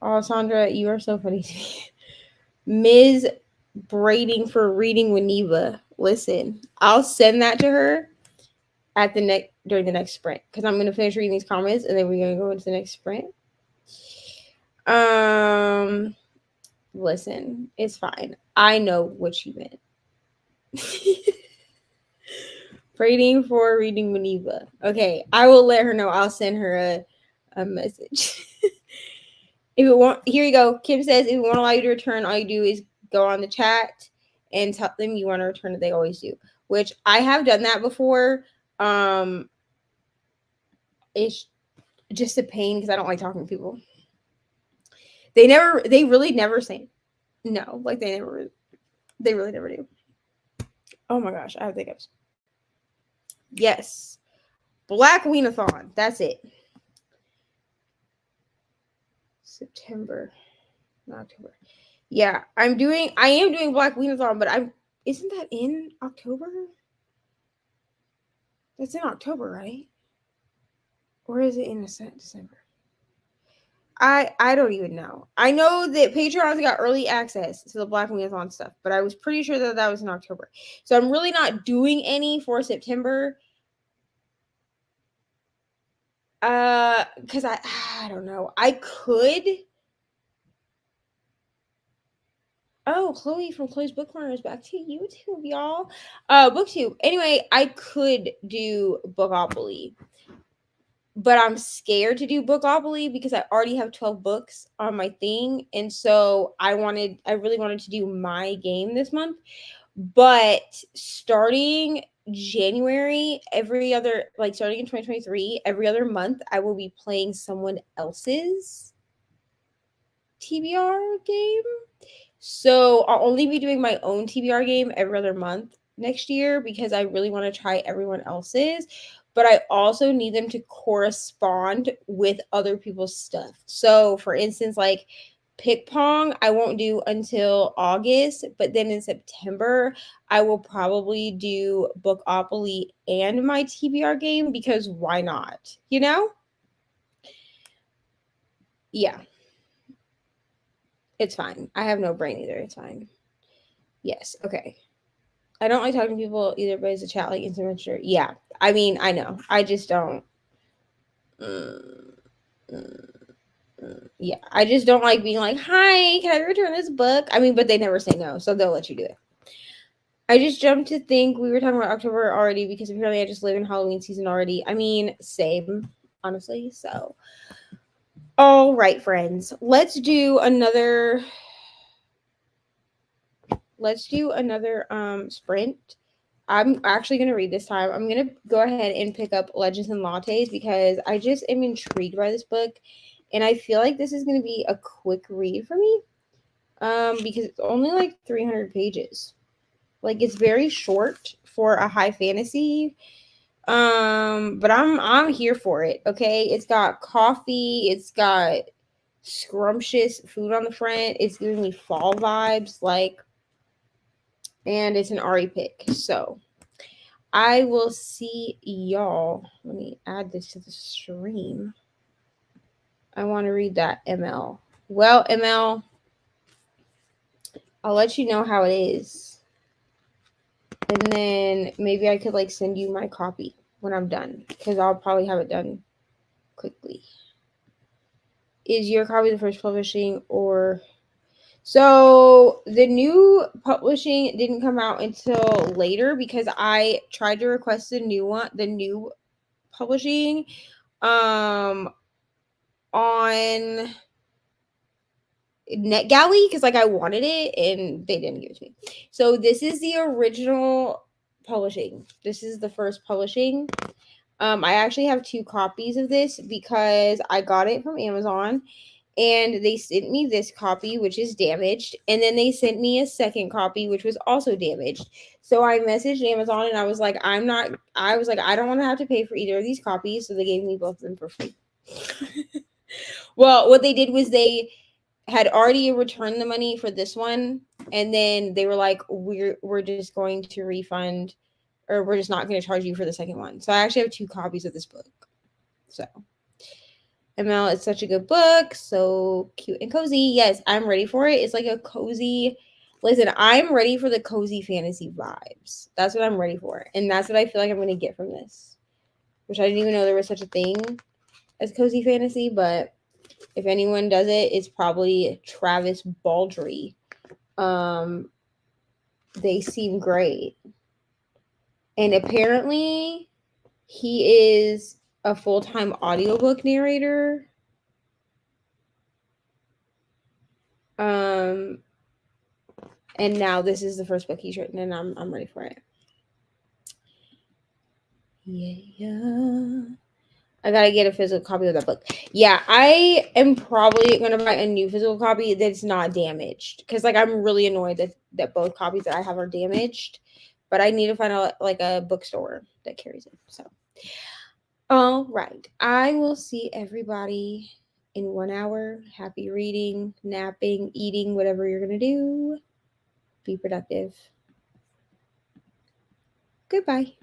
Oh, Sandra, you are so funny to me. Ms. Braiding for Reading Wineva. Listen, I'll send that to her at the during the next sprint, because I'm gonna finish reading these comments and then we're gonna go into the next sprint. Listen, it's fine. I know what she meant. Braiding for Reading Wineva. Okay, I will let her know. I'll send her a message. If it won't, here you go. Kim says, if it won't allow you to return, all you do is go on the chat and tell them you want to return it. They always do, which I have done that before. It's just a pain because I don't like talking to people. They really never say no. Like they really never do. Oh my gosh, I have hiccups. Yes. Blackoween-a-thon. That's it. September, not October. Yeah, I am doing Blackoween-a-thon, but isn't that in October? That's in October, right? Or is it in December? I don't even know. I know that Patreon's got early access to the Blackoween-a-thon stuff, but I was pretty sure that was in October. So I'm really not doing any for September. Because I don't know. I could. Oh, Chloe from Chloe's Book Corner is back to YouTube, y'all. BookTube. Anyway, I could do Bookopoly, but I'm scared to do Bookopoly because I already have 12 books on my thing, and so I really wanted to do my game this month. But starting January, starting in 2023, every other month, I will be playing someone else's TBR game. So I'll only be doing my own TBR game every other month next year because I really want to try everyone else's. But I also need them to correspond with other people's stuff. So for instance, like Pick Pong, I won't do until August, but then in September, I will probably do Bookopoly and my TBR game because why not? You know? Yeah. It's fine. I have no brain either. It's fine. Yes. Okay. I don't like talking to people either, but it's a chat like instant messenger. Yeah. I mean, I know. I just don't. Mm, mm, yeah. I just don't like being like, hi, can I return this book? I mean, but they never say no, so they'll let you do it. I just jumped to think we were talking about October already because apparently I just live in Halloween season already. I mean, same, honestly. So, all right, friends, let's do another sprint. I'm actually going to read this time. I'm going to go ahead and pick up Legends and Lattes because I just am intrigued by this book and I feel like this is going to be a quick read for me because it's only like 300 pages. Like it's very short for a high fantasy. But I'm here for it, okay? It's got coffee, it's got scrumptious food on the front. It's giving me fall vibes like and it's an Ari pick. So I will see y'all. Let me add this to the stream. I want to read that, ML. Well, ML, I'll let you know how it is. And then maybe I could like send you my copy when I'm done. Because I'll probably have it done quickly. Is your copy the first publishing or so the new publishing didn't come out until later because I tried to request the new publishing on NetGalley because like I wanted it and they didn't give it to me. So this is the original publishing. This is the first publishing. I actually have 2 copies of this because I got it from Amazon and they sent me this copy which is damaged and then they sent me a second copy which was also damaged. So I messaged Amazon and I was like I don't want to have to pay for either of these copies, so they gave me both of them for free. Well, what they did was they had already returned the money for this one and then they were like we're just going to refund or we're just not going to charge you for the second one. So I actually have 2 copies of this book. So ML, it's such a good book, so cute and cozy. Yes, I'm ready for it. It's like a cozy. Listen, I'm ready for the cozy fantasy vibes. That's what I'm ready for, and that's what I feel like I'm gonna get from this. Which I didn't even know there was such a thing as cozy fantasy, but if anyone does it, it's probably Travis Baldree. They seem great, and apparently, he is a full-time audiobook narrator. And now this is the first book he's written and I'm ready for it. Yeah. I gotta get a physical copy of that book. Yeah, I am probably gonna buy a new physical copy that's not damaged. Because like I'm really annoyed that both copies that I have are damaged. But I need to find a bookstore that carries it. So all right. I will see everybody in 1 hour. Happy reading, napping, eating, whatever you're gonna do. Be productive. Goodbye.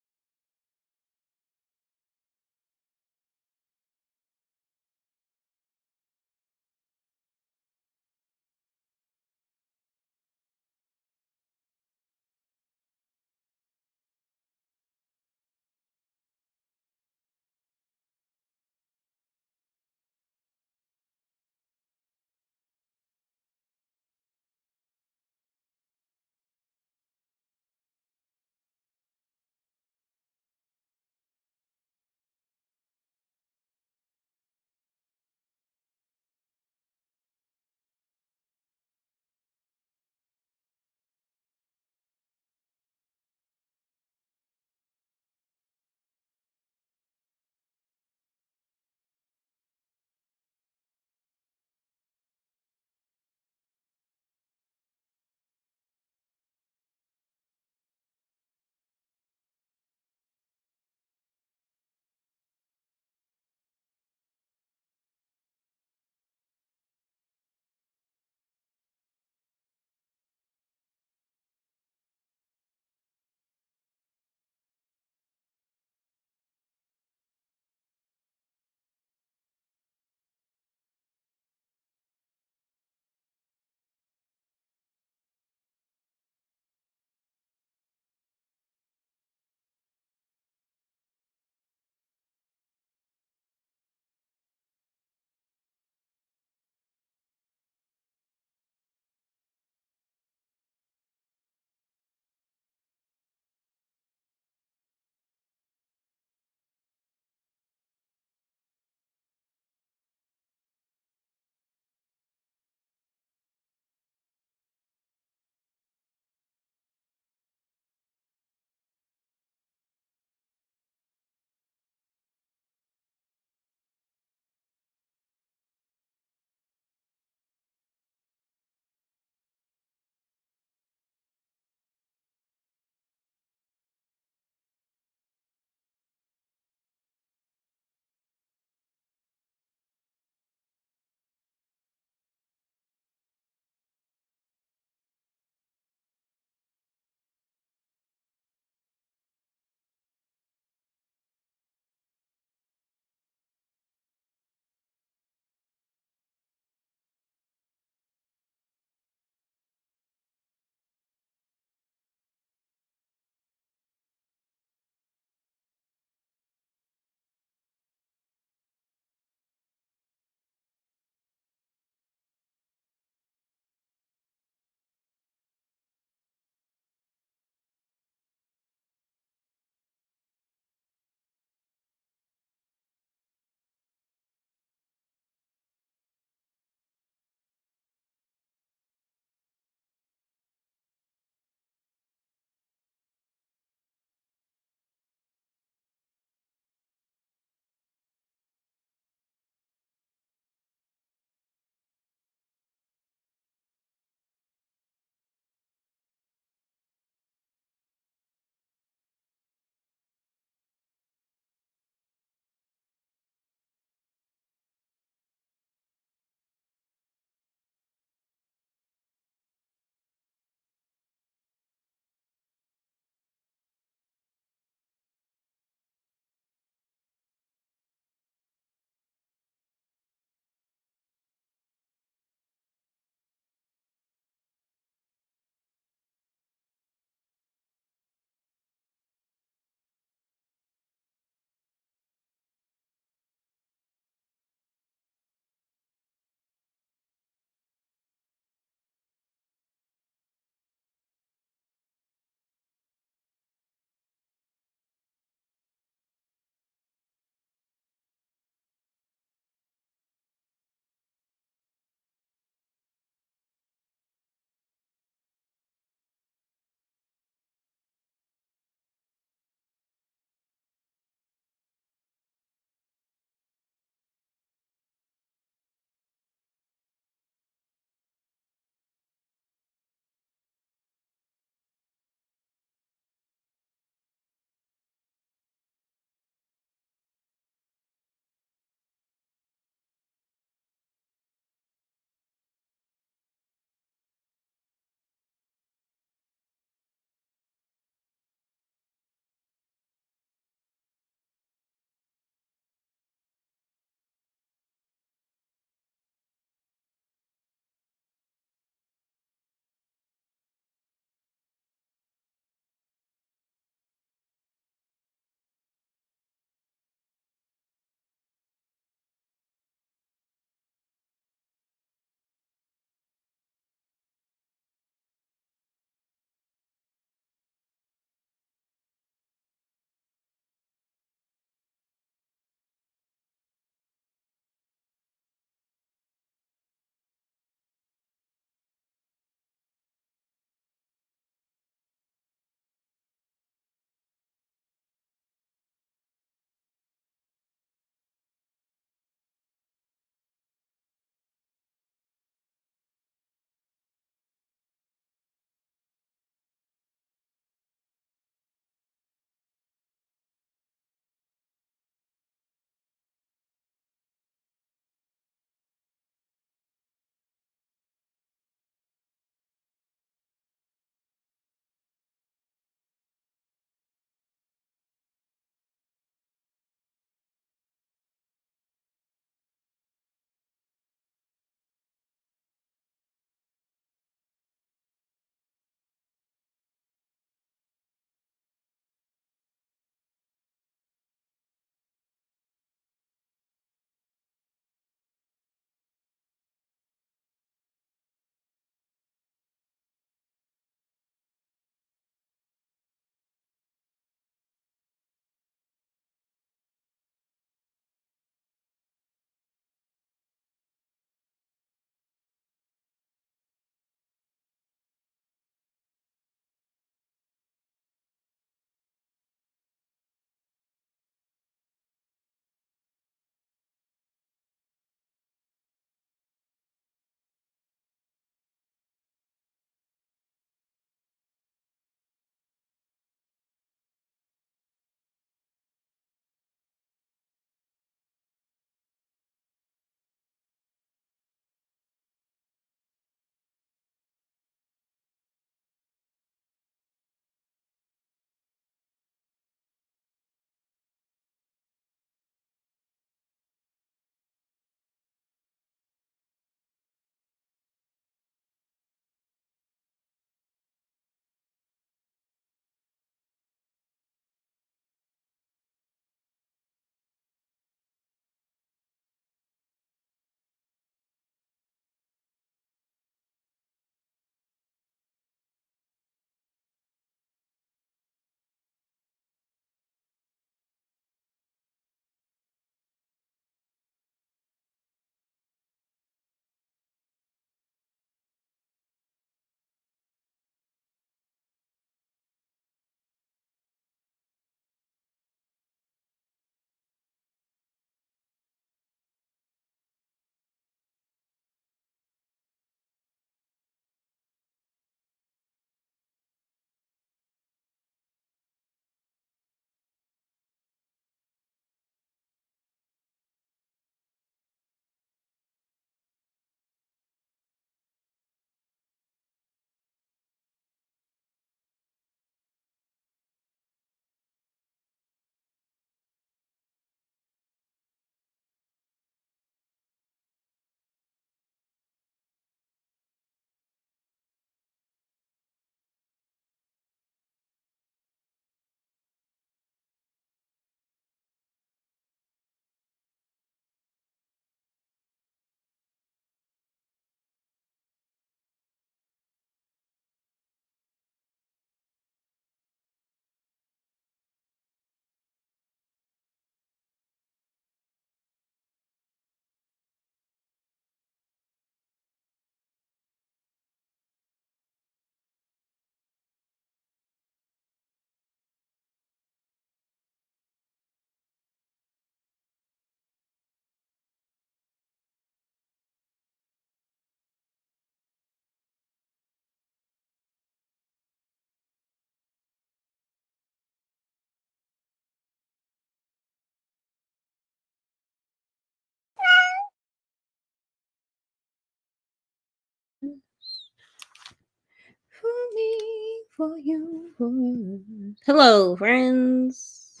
me for you. Hello, friends.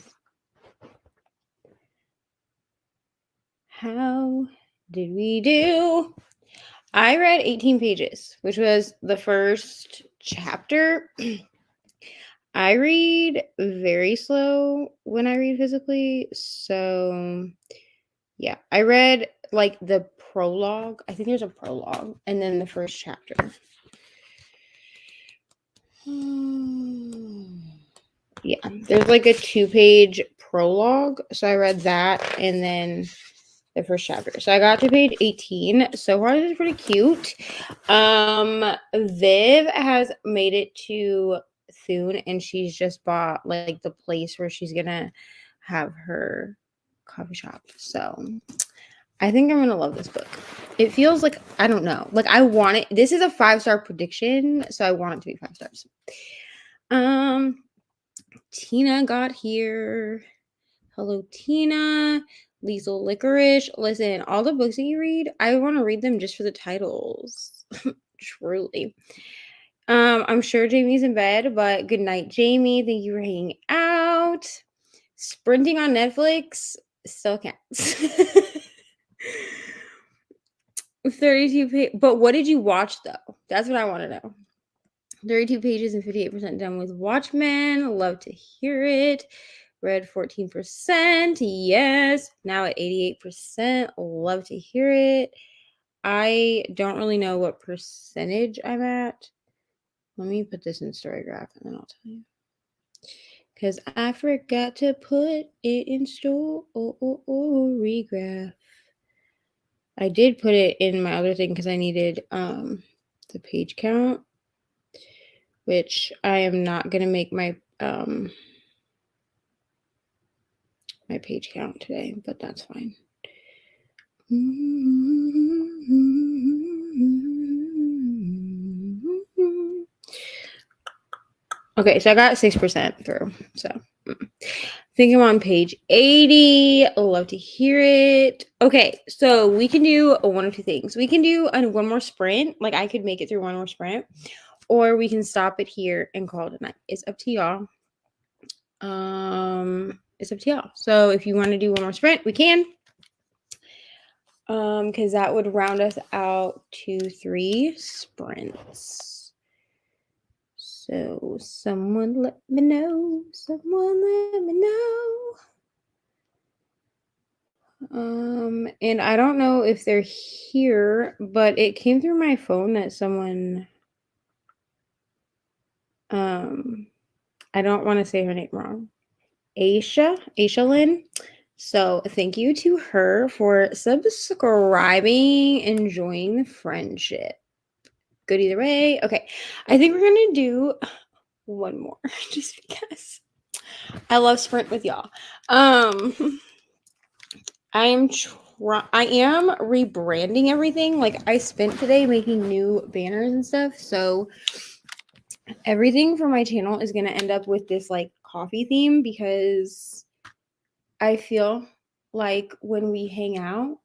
How did we do? I read 18 pages, which was the first chapter. I read very slow when I read physically. So, yeah, I read like the prologue. I think there's a prologue and then the first chapter. Yeah, there's like a 2-page prologue. So I read that and then the first chapter. So I got to page 18. So far, this is pretty cute. Viv has made it to Thune and she's just bought like the place where she's gonna have her coffee shop. So I think I'm gonna love this book. It feels like, I don't know, like I want it. This is a 5-star prediction, so I want it to be 5 stars. Tina got here. Hello, Tina. Liesel Licorice. Listen, all the books that you read, I want to read them just for the titles. Truly. I'm sure Jamie's in bed, but good night, Jamie. Thank you for hanging out. Sprinting on Netflix still counts. 32 pages. But what did you watch though? That's what I want to know. 32 pages and 58% done with Watchmen. Love to hear it. Read 14%. Yes. Now at 88%. Love to hear it. I don't really know what percentage I'm at. Let me put this in Storygraph and then I'll tell you. Because I forgot to put it in Storygraph. I did put it in my other thing because I needed the page count, which I am not going to make my my page count today, but that's fine. Okay, so I got 6% through. So I think I'm on page 80. Love to hear it. Okay, so we can do one of two things. We can do one more sprint. Like I could make it through one more sprint, or we can stop it here and call it a night. It's up to y'all. It's up to y'all. So if you want to do one more sprint, we can. Because that would round us out to 3 sprints. So someone let me know. Someone let me know. And I don't know if they're here, but it came through my phone that someone I don't want to say her name wrong. Aisha Lynn. So thank you to her for subscribing, enjoying the friendship. Good either way. Okay, I think we're gonna do one more just because I love sprint with y'all. I am rebranding everything. Like I spent today making new banners and stuff, so everything for my channel is gonna end up with this like coffee theme because I feel like when we hang out,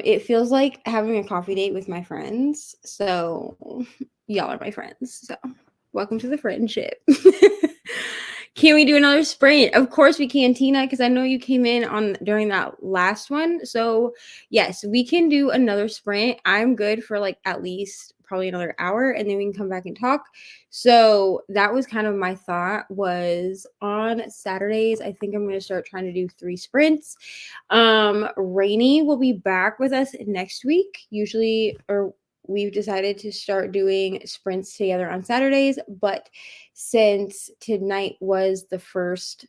it feels like having a coffee date with my friends. So y'all are my friends. So welcome to the friendship. Can we do another sprint? Of course we can, Tina, because I know you came in during that last one. So yes, we can do another sprint. I'm good for like at least probably another hour, and then we can come back and talk. So that was kind of my thought, was on Saturdays, I think I'm going to start trying to do 3 sprints. Rainy will be back with us next week, usually, or we've decided to start doing sprints together on Saturdays, but since tonight was the first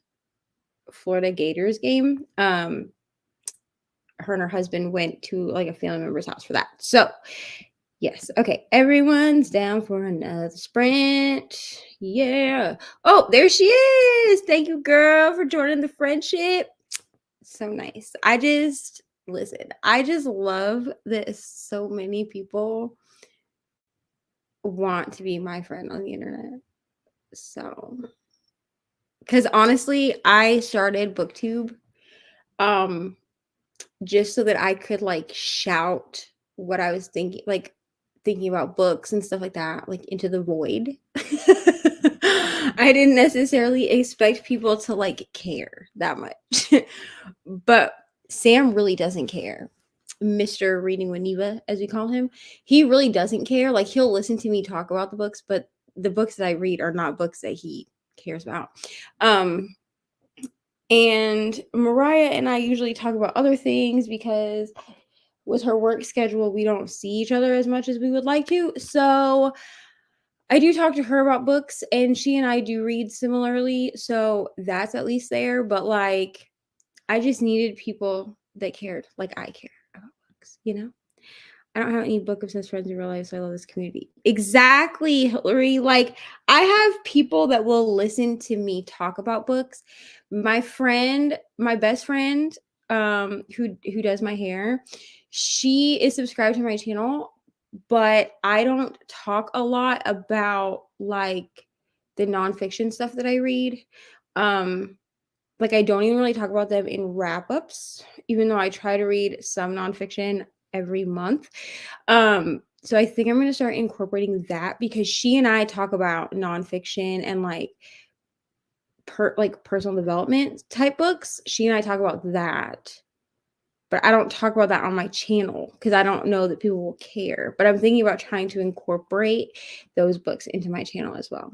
Florida Gators game, her and her husband went to like a family member's house for that. So yes. Okay. Everyone's down for another sprint. Yeah. Oh, there she is. Thank you, girl, for joining the friendship. So nice. I just love that so many people want to be my friend on the internet. So, because honestly, I started BookTube just so that I could like shout what I was thinking, like thinking about books and stuff like that, like into the void. I didn't necessarily expect people to like care that much. But Sam really doesn't care. Mr. Reading with Neva, as we call him, he really doesn't care. Like he'll listen to me talk about the books, but the books that I read are not books that he cares about. And Mariah and I usually talk about other things because with her work schedule, we don't see each other as much as we would like to. So I do talk to her about books, and she and I do read similarly. So that's at least there. But like, I just needed people that cared, like I care about books, you know? I don't have any book obsessed friends in real life, so I love this community. Exactly, Hillary. Like, I have people that will listen to me talk about books. My friend, my best friend, who does my hair, she is subscribed to my channel, but I don't talk a lot about like the nonfiction stuff that I read. Like I don't even really talk about them in wrap-ups, even though I try to read some nonfiction every month. So I think I'm going to start incorporating that because she and I talk about nonfiction and like personal development type books. She and I talk about that, but I don't talk about that on my channel because I don't know that people will care. But I'm thinking about trying to incorporate those books into my channel as well.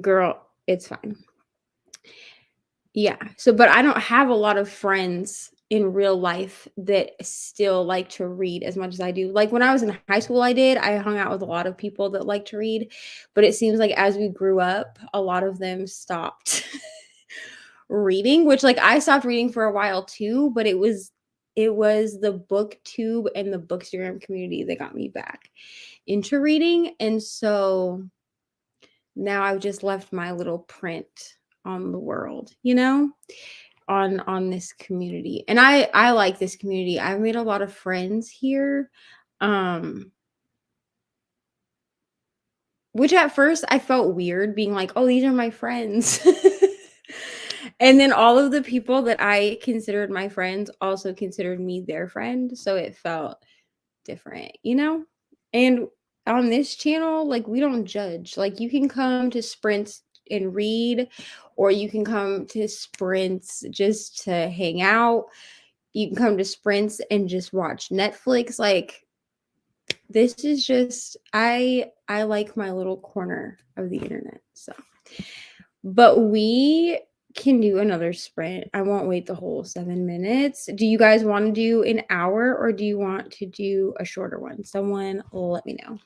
Girl, it's fine. Yeah. So, but I don't have a lot of friends in real life that still like to read as much as I do. Like when I was in high school, I hung out with a lot of people that like to read, but it seems like as we grew up, a lot of them stopped reading, which like I stopped reading for a while too, but it was the booktube and the bookstagram community that got me back into reading. And so now I've just left my little print on the world, you know, on this community. And I like this community. I've made a lot of friends here. Which at first I felt weird being like, "Oh, these are my friends." And then all of the people that I considered my friends also considered me their friend, so it felt different, you know? And on this channel, like we don't judge. Like you can come to sprints and read, or you can come to sprints just to hang out. You can come to sprints and just watch Netflix. Like this is just I like my little corner of the internet. So, but we can do another sprint. I won't wait the whole 7 minutes. Do you guys want to do an hour or do you want to do a shorter one? Someone let me know.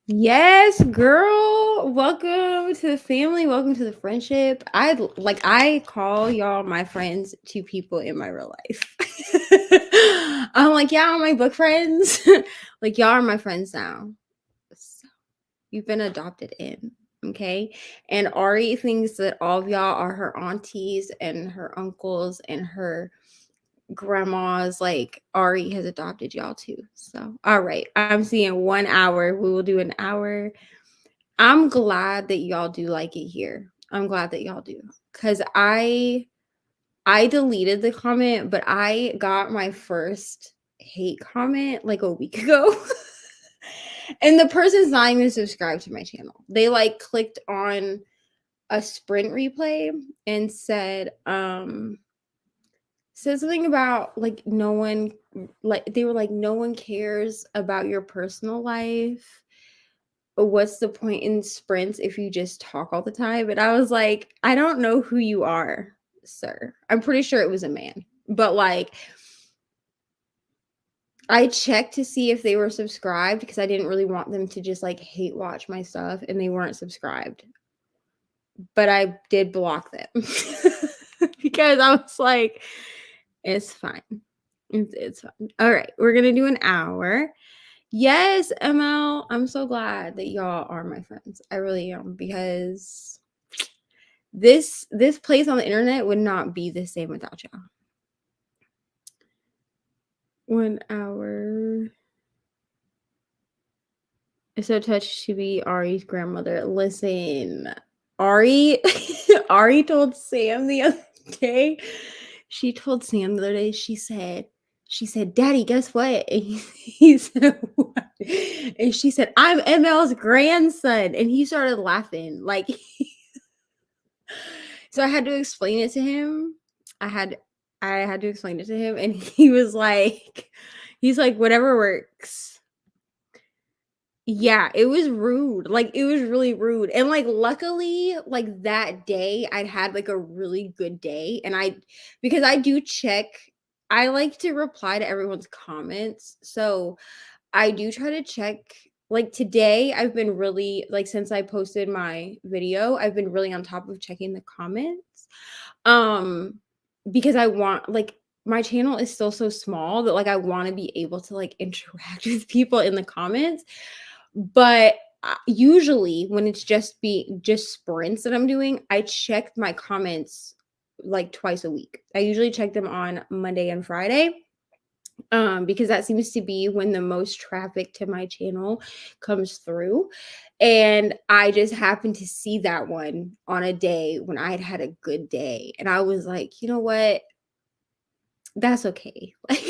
Yes, girl. Welcome to the family. Welcome to the friendship. I call y'all my friends to people in my real life. I'm like, y'all are my book friends. Like y'all are my friends now. So, you've been adopted in. Okay. And Ari thinks that all of y'all are her aunties and her uncles and her grandmas. Like Ari has adopted y'all too. So, all right. I'm seeing 1 hour. We will do an hour. I'm glad that y'all do like it here. I'm glad that y'all do. Cause I deleted the comment, but I got my first hate comment like a week ago. And the person's not even subscribed to my channel. They like clicked on a sprint replay and said something about like no one, like they were like no one cares about your personal life. What's the point in sprints if you just talk all the time? And I was like, I don't know who you are, sir. I'm pretty sure it was a man, but like I checked to see if they were subscribed because I didn't really want them to just like hate watch my stuff, and they weren't subscribed. But I did block them because I was like, it's fine. It's fine. All right, we're gonna do an hour. Yes, ML. I'm so glad that y'all are my friends. I really am because this place on the internet would not be the same without y'all. 1 hour. Is so touched to be Ari's grandmother. Listen, Ari, Ari told Sam the other day. She told Sam the other day. She said, "Daddy, guess what?" And he said, "What?" And she said, "I'm ML's grandson." And he started laughing. Like, so I had to explain it to him. I had to explain it to him, and he was like, he's like, "Whatever works." Yeah, it was rude. Like, it was really rude. And, like, luckily, like, that day, I'd had, like, a really good day, and because I do check I like to reply to everyone's comments, so I do try to check like, today, I've been really like, since I posted my video, I've been really on top of checking the comments, um, because I want like, my channel is still so small that, like, I wanna be able to, like, interact with people in the comments, but, usually, when it's just sprints that I'm doing, I check my comments, like, twice a week. I usually check them on Monday and Friday, because that seems to be when the most traffic to my channel comes through, and I just happened to see that one on a day when I'd had a good day, and I was like, "You know what? That's okay." Like,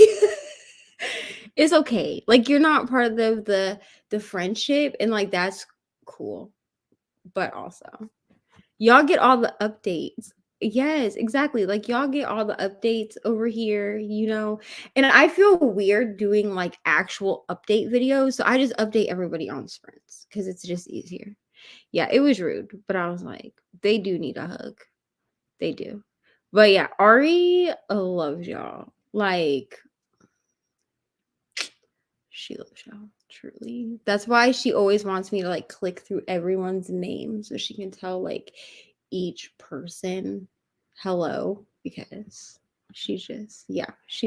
it's okay. Like, you're not part of the friendship, and, like, that's cool, but also y'all get all the updates. Yes, exactly. Like, y'all get all the updates over here, and I feel weird doing, like, actual update videos, so I just update everybody on sprints because it's just easier. Yeah, it was rude, but I was like, "They do need a hug. They do." But yeah, Ari loves y'all. Like, she loves y'all, truly. That's why she always wants me to, like, click through everyone's name so she can tell, like, each person hello because she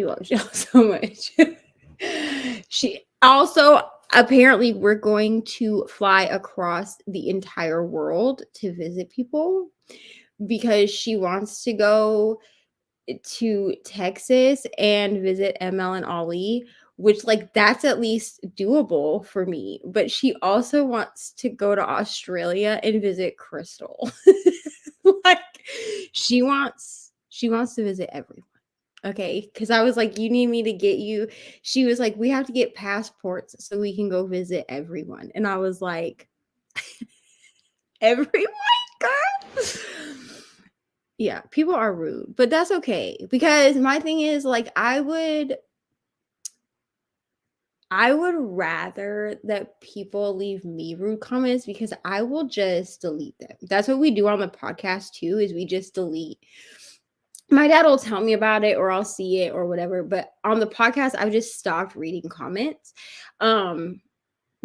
loves y'all so much. She also apparently we're going to fly across the entire world to visit people because she wants to go to Texas and visit ML and Ollie, which like that's at least doable for me. But she also wants to go to Australia and visit Crystal. Like she wants to visit everyone. Okay, because I was like, you need me to get you. She was like, we have to get passports so we can go visit everyone. And I was like, everyone, girl. Yeah, people are rude, but that's okay because my thing is like I would rather that people leave me rude comments because I will just delete them. That's what we do on the podcast too, is we just delete. My dad will tell me about it or I'll see it or whatever, but on the podcast I've just stopped reading comments.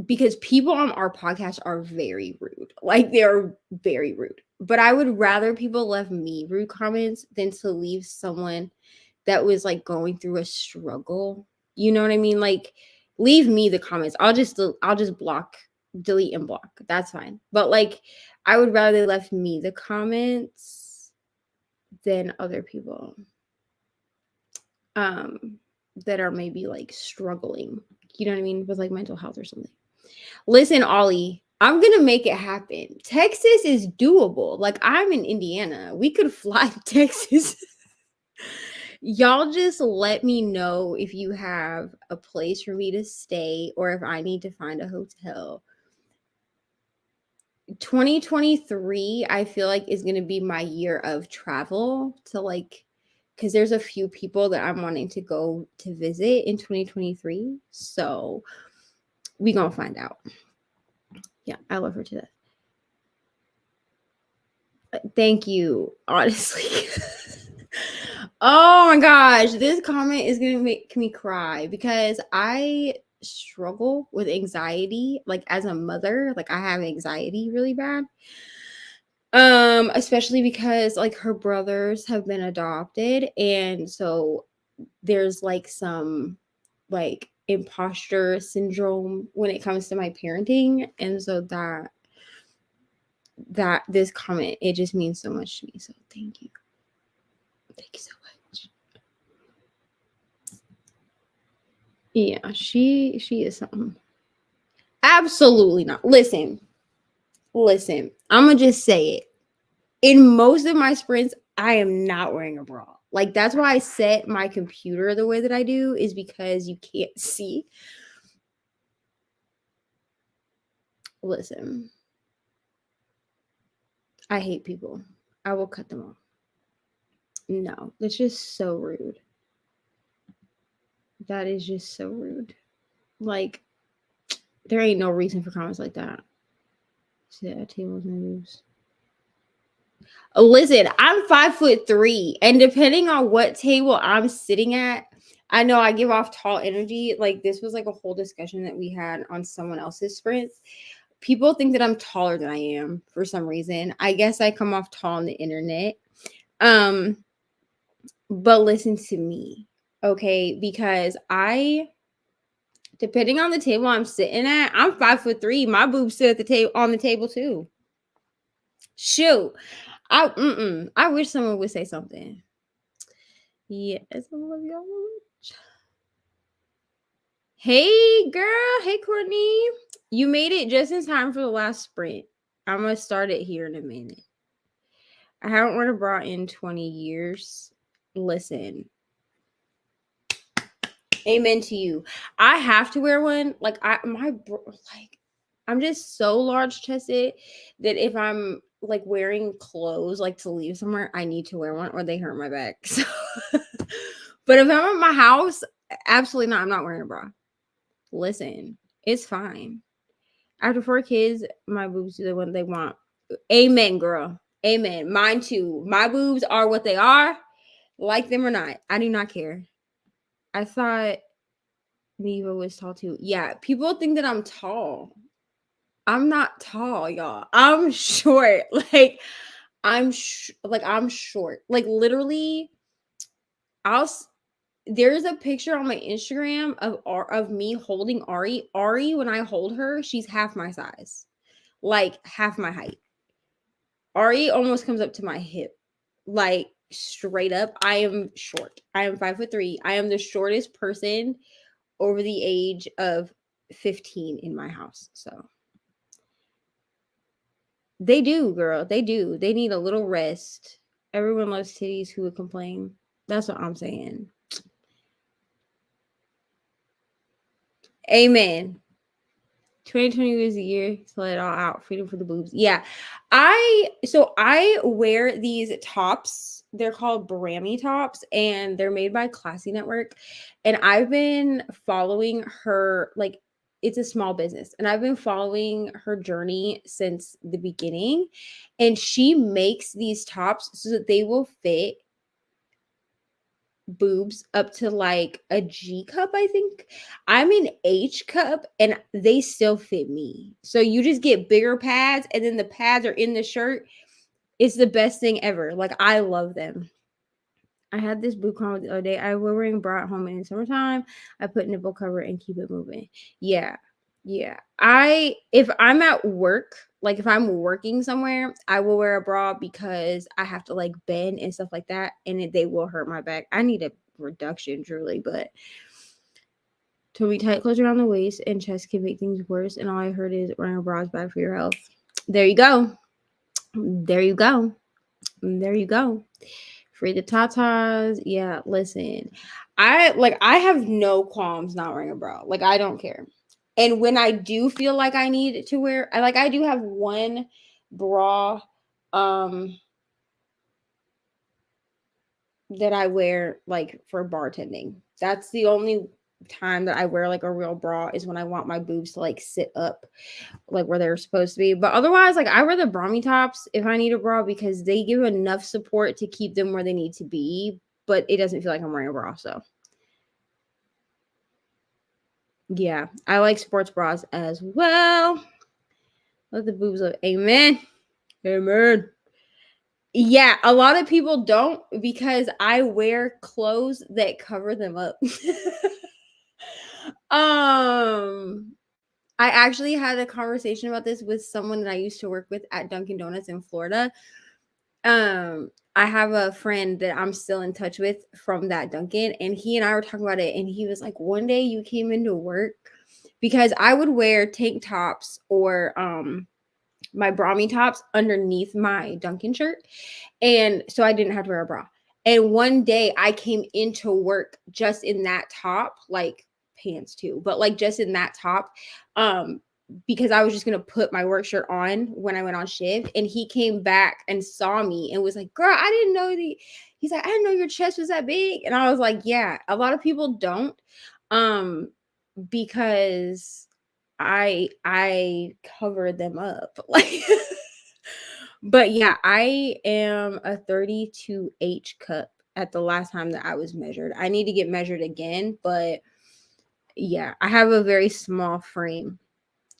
Because people on our podcast are very rude. Like they're very rude. But I would rather people left me rude comments than to leave someone that was like going through a struggle. You know what I mean? Like leave me the comments. I'll just block, delete and block. That's fine. But like I would rather they left me the comments than other people um that are maybe like struggling. You know what I mean? With like mental health or something. Listen, Ollie, I'm gonna make it happen. Texas is doable. Like I'm in Indiana. We could fly to Texas. Y'all just let me know if you have a place for me to stay or if I need to find a hotel. 2023, I feel like is gonna be my year of travel to like because there's a few people that I'm wanting to go to visit in 2023. So we gonna find out. Yeah, I love her to death. Thank you, honestly. Oh my gosh, this comment is gonna make me cry because I struggle with anxiety. Like as a mother, like I have anxiety really bad. Especially because like her brothers have been adopted, and so there's like some like imposter syndrome when it comes to my parenting, and so that this comment it just means so much to me. So thank you. Thank you so much. Yeah, she is something. Absolutely not. Listen. I'm gonna just say it. In most of my sprints, I am not wearing a bra. Like that's why I set my computer the way that I do, is because you can't see. Listen, I hate people. I will cut them off. No, that's just so rude. That is just so rude. Like, there ain't no reason for comments like that. Sit at tables and moves. Listen, I'm 5'3", and depending on what table I'm sitting at, I know I give off tall energy. Like this was like a whole discussion that we had on someone else's sprints. People think that I'm taller than I am for some reason. I guess I come off tall on the internet. But listen to me, okay? Because depending on the table I'm sitting at, I'm 5'3". My boobs sit at the table on the table too. Shoot. I wish someone would say something. Yes, I love y'all. Hey, girl. Hey, Courtney. You made it just in time for the last sprint. I'm going to start it here in a minute. I haven't worn a bra in 20 years. Listen. Amen to you. I have to wear one. Like, I'm just so large chested that if I'm like wearing clothes like to leave somewhere, I need to wear one or they hurt my back. So, but if I'm at my house, absolutely not. I'm not wearing a bra. Listen, it's fine. After 4 kids, my boobs do what they want. Amen, girl. Amen. Mine too. My boobs are what they are, like them or not. I do not care. I thought Neva was tall too. Yeah, people think that I'm tall. I'm not tall, y'all. I'm short. Like I'm short. Like literally, there's a picture on my Instagram of me holding Ari. Ari, when I hold her, she's half my size, like half my height. Ari almost comes up to my hip, like straight up. I am short. I am 5'3". I am the shortest person over the age of 15 in my house. So they do, girl. They do. They need a little rest. Everyone loves titties. Who would complain? That's what I'm saying. Amen. 2020 was the year to let it all out. Freedom for the boobs. Yeah. I wear these tops. They're called Brammy tops and they're made by Classy Network. And I've been following her, like, it's a small business. And I've been following her journey since the beginning. And she makes these tops so that they will fit boobs up to like a G cup. I think I'm an H cup and they still fit me. So you just get bigger pads and then the pads are in the shirt. It's the best thing ever. Like I love them. I had this boot comment the other day. I was wearing bra at home in the summertime. I put nipple cover and keep it moving. Yeah. If I'm at work, like if I'm working somewhere, I will wear a bra because I have to like bend and stuff like that, and they will hurt my back. I need a reduction, truly, but to be tight clothes around the waist and chest can make things worse. And all I heard is wearing a bra is bad for your health. There you go. Free the tatas. Yeah, listen. I have no qualms not wearing a bra. Like I don't care. And when I do feel like I need to wear, I do have one bra that I wear like for bartending. That's the only time that I wear like a real bra is when I want my boobs to like sit up like where they're supposed to be. But otherwise, like I wear the Brammy tops if I need a bra because they give enough support to keep them where they need to be, but it doesn't feel like I'm wearing a bra. So yeah, I like sports bras as well. Let the boobs up. Amen. Yeah, a lot of people don't because I wear clothes that cover them up. I actually had a conversation about this with someone that I used to work with at Dunkin' Donuts in Florida. I have a friend that I'm still in touch with from that Dunkin', and he and I were talking about it, and he was like, one day you came into work because I would wear tank tops or my Brahmi tops underneath my Dunkin' shirt. And so I didn't have to wear a bra. And one day I came into work just in that top, like pants too, but like just in that top, because I was just gonna put my work shirt on when I went on shift. And he came back and saw me and was like, "Girl, I didn't know that." He's like, "I didn't know your chest was that big." And I was like, "Yeah, a lot of people don't, because I cover them up." Like, but yeah, I am a 32H cup at the last time that I was measured. I need to get measured again, but yeah, I have a very small frame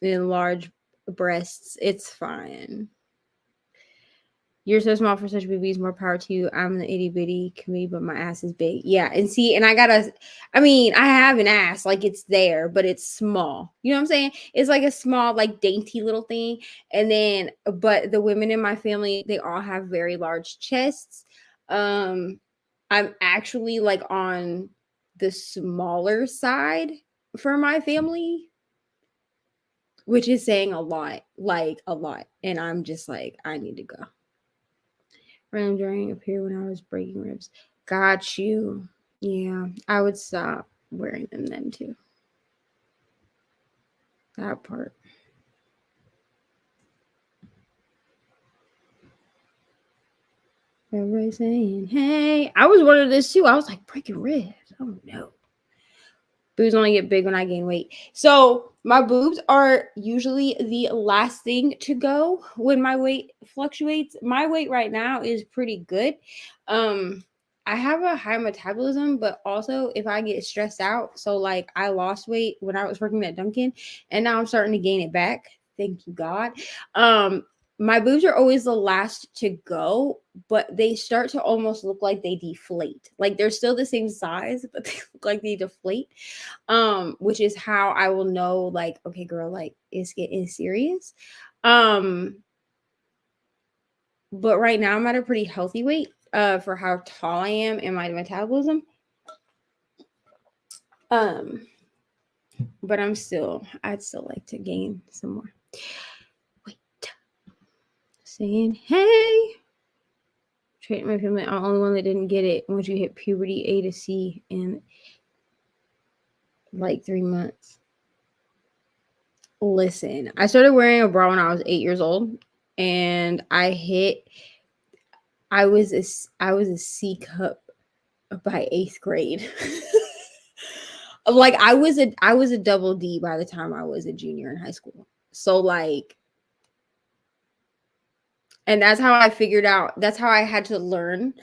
and large breasts. It's fine. You're so small for such BBs. More power to you. I'm the itty bitty committee, but my ass is big. Yeah, and see, and I have an ass, like it's there, but it's small. You know what I'm saying? It's like a small, like dainty little thing. And then, but the women in my family, they all have very large chests. I'm actually like on the smaller side for my family, which is saying a lot, like a lot. And I'm just like, I need to go. Random drawing appeared when I was breaking ribs. Got you. Yeah, I would stop wearing them then too. That part. Everybody saying, "Hey," I was one of this too. I was like, breaking ribs. Oh no. Boobs only get big when I gain weight. So my boobs are usually the last thing to go when my weight fluctuates. My weight right now is pretty good. I have a high metabolism, but also if I get stressed out, so like I lost weight when I was working at Dunkin', and now I'm starting to gain it back. Thank you, God. My boobs are always the last to go, but they start to almost look like they deflate. Like they're still the same size, but they look like they deflate. Which is how I will know, like, okay, girl, like it's getting serious. But right now I'm at a pretty healthy weight for how tall I am and my metabolism. But I'd still like to gain some more. Wait. Saying, hey. Trait my family, I'm the only one that didn't get it once you hit puberty A to C in like 3 months. Listen, I started wearing a bra when I was 8 years old, and I was a C cup by 8th grade. Like I was a double D by the time I was a junior in high school. So like, and that's how I figured out, that's how I had to learn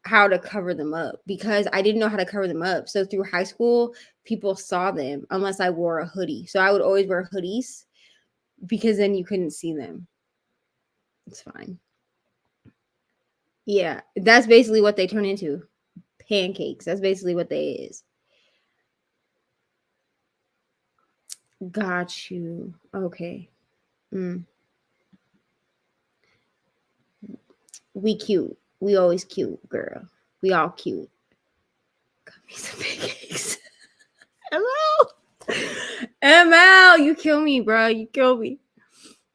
how to cover them up, because I didn't know how to cover them up. So through high school, people saw them unless I wore a hoodie. So I would always wear hoodies because then you couldn't see them. It's fine. Yeah, that's basically what they turn into. Pancakes. That's basically what they is. Got you. Okay. We cute. We always cute, girl. We all cute. Got me some pancakes. ML, you kill me, bro. You kill me.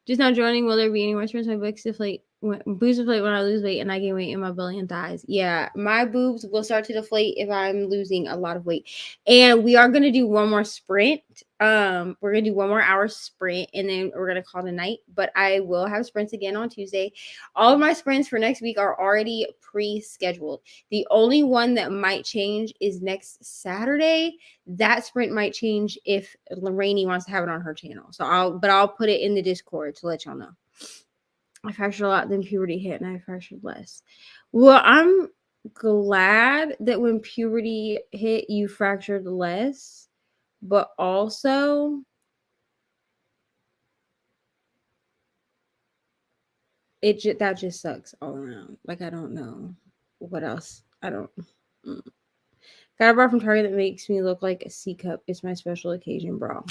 Just not joining. Will there be any more sprints? My boobs deflate. Boobs deflate when I lose weight and I gain weight in my belly and thighs. Yeah, my boobs will start to deflate if I'm losing a lot of weight. And we are gonna do one more sprint. We're gonna do 1 more hour sprint, and then we're gonna call it a night. But I will have sprints again on Tuesday. All of my sprints for next week are already pre-scheduled. The only one that might change is next Saturday. That sprint might change if Lorraine wants to have it on her channel. So I'll put it in the Discord to let y'all know. I fractured a lot, then puberty hit, and I fractured less. Well, I'm glad that when puberty hit, you fractured less, but also that just sucks all around. Like, I don't know what else. I don't. Got a bra from Target that makes me look like a C cup. It's my special occasion bra.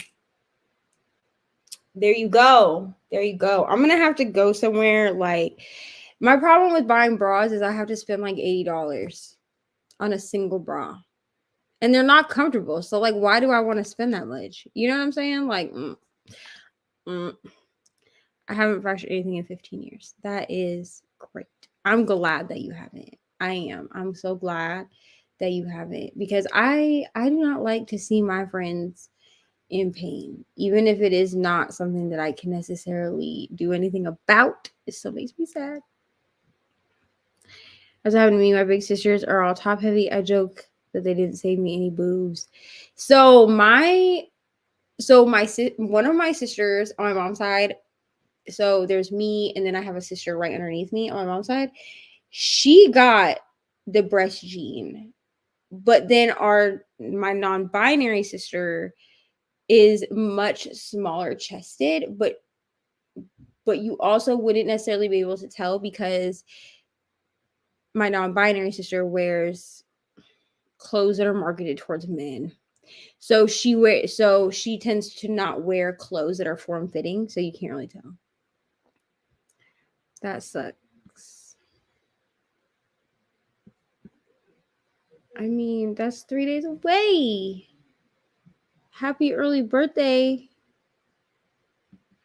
There you go. There you go. I'm going to have to go somewhere. Like, my problem with buying bras is I have to spend like $80 on a single bra. and they're not comfortable. So like, why do I want to spend that much? You know what I'm saying? Like, mm. I haven't fractured anything in 15 years. That is great. I'm glad that you haven't. I am. I'm so glad that you haven't, because I do not like to see my friends in pain, even if it is not something that I can necessarily do anything about. It still makes me sad. As happened to me, my big sisters are all top heavy. I joke that they didn't save me any boobs. So one of my sisters on my mom's side, so there's me, and then I have a sister right underneath me on my mom's side. She got the breast gene, but then my non-binary sister is much smaller chested, but you also wouldn't necessarily be able to tell because my non-binary sister wears clothes that are marketed towards men. So she tends to not wear clothes that are form fitting, so you can't really tell. That sucks. I mean, that's 3 days away. Happy early birthday.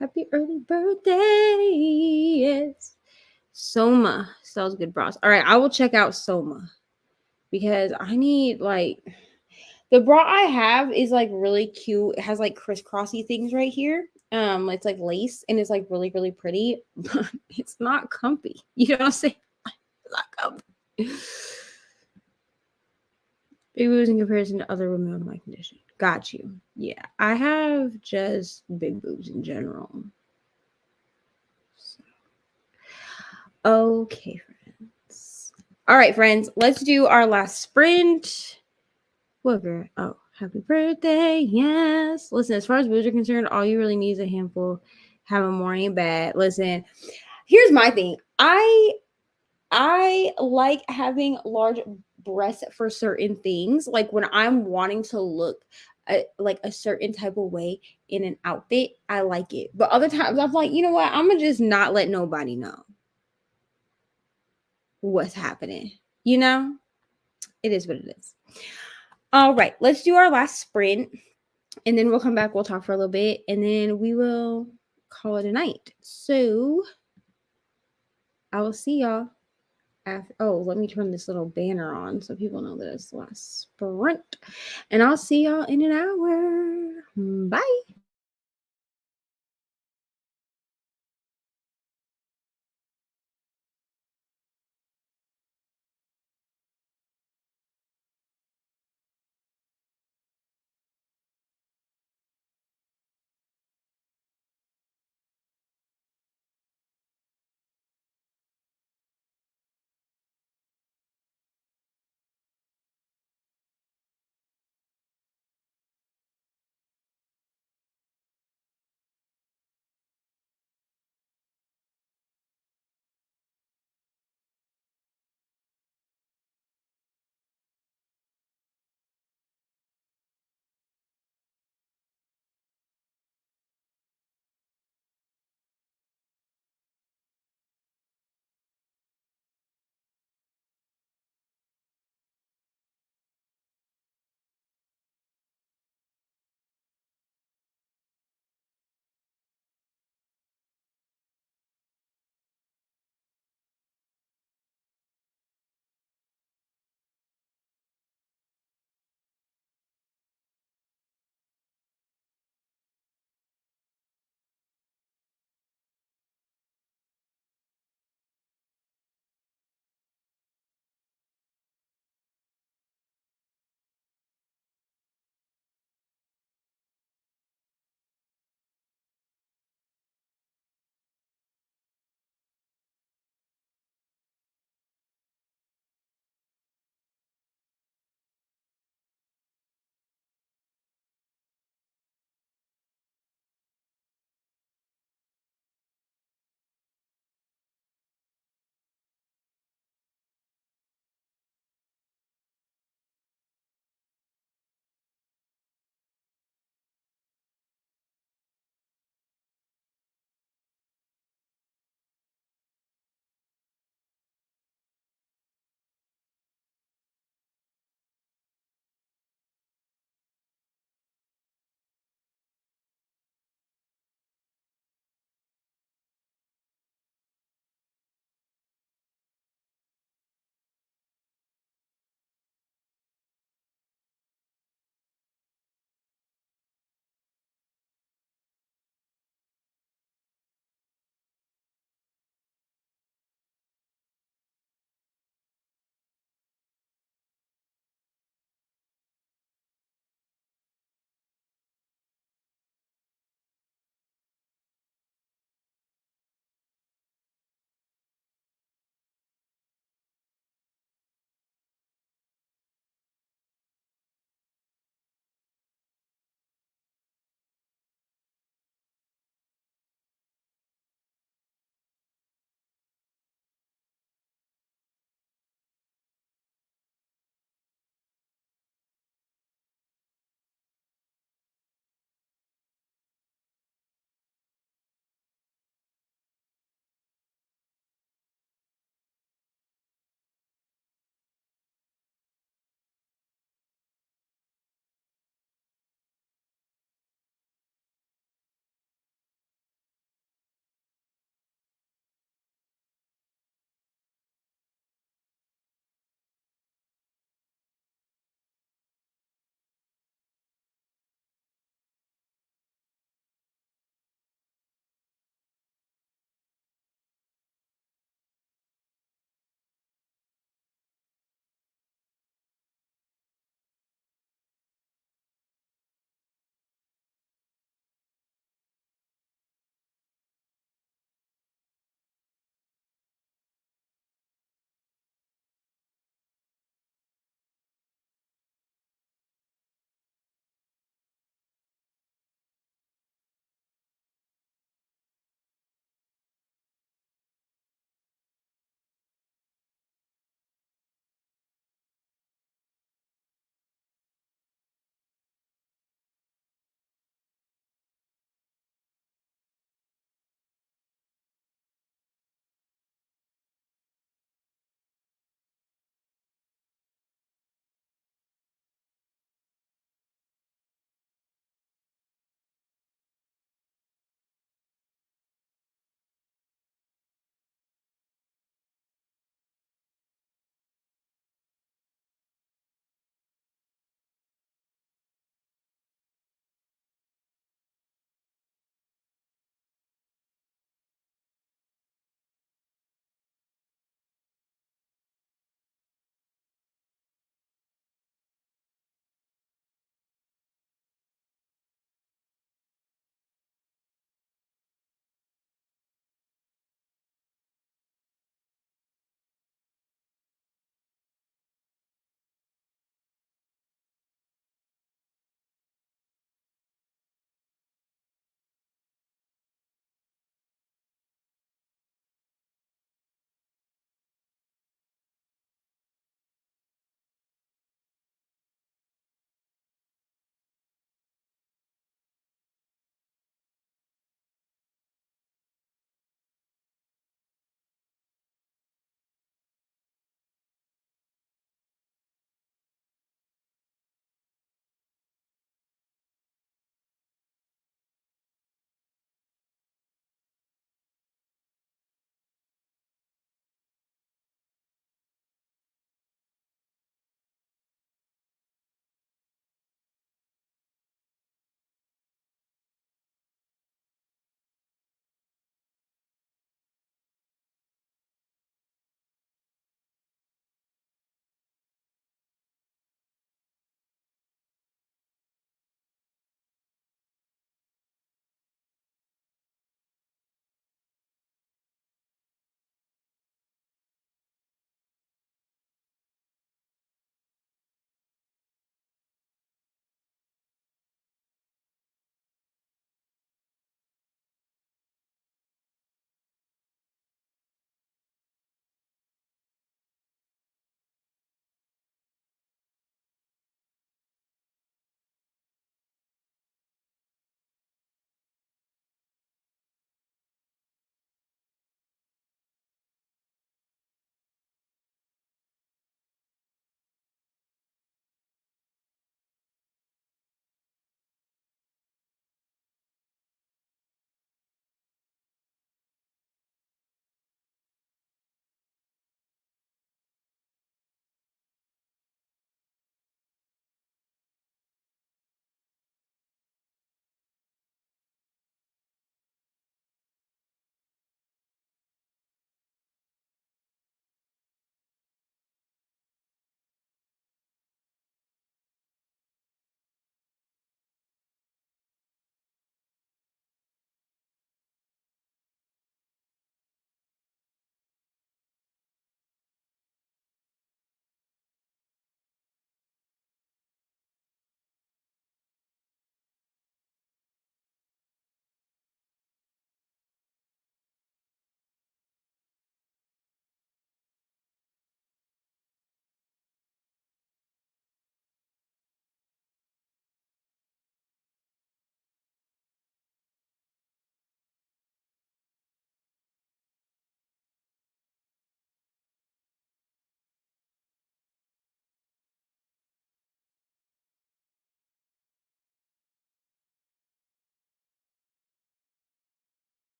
Happy early birthday. Yes. Soma sells good bras. All right, I will check out Soma because I need like the bra I have is like really cute. It has like crisscrossy things right here. It's like lace and it's like really, really pretty, but it's not comfy. You know what I'm saying? It's not comfy. Big boobs in comparison to other women with my condition. Got you. Yeah, I have just big boobs in general. So. Okay, friends. All right, friends, let's do our last sprint. Whatever. Oh, happy birthday. Yes. Listen, as far as boobs are concerned, all you really need is a handful. Have a morning bed. Listen, here's my thing. I like having large breasts for certain things. Like when I'm wanting to look like a certain type of way in an outfit, I like it. But other times I'm like, you know what? I'm gonna just not let nobody know what's happening. You know, it is what it is. All right, let's do our last sprint, and then we'll come back. We'll talk for a little bit, and then we will call it a night. So I will see y'all after. Oh, let me turn this little banner on so people know that it's the last sprint, and I'll see y'all in an hour. Bye.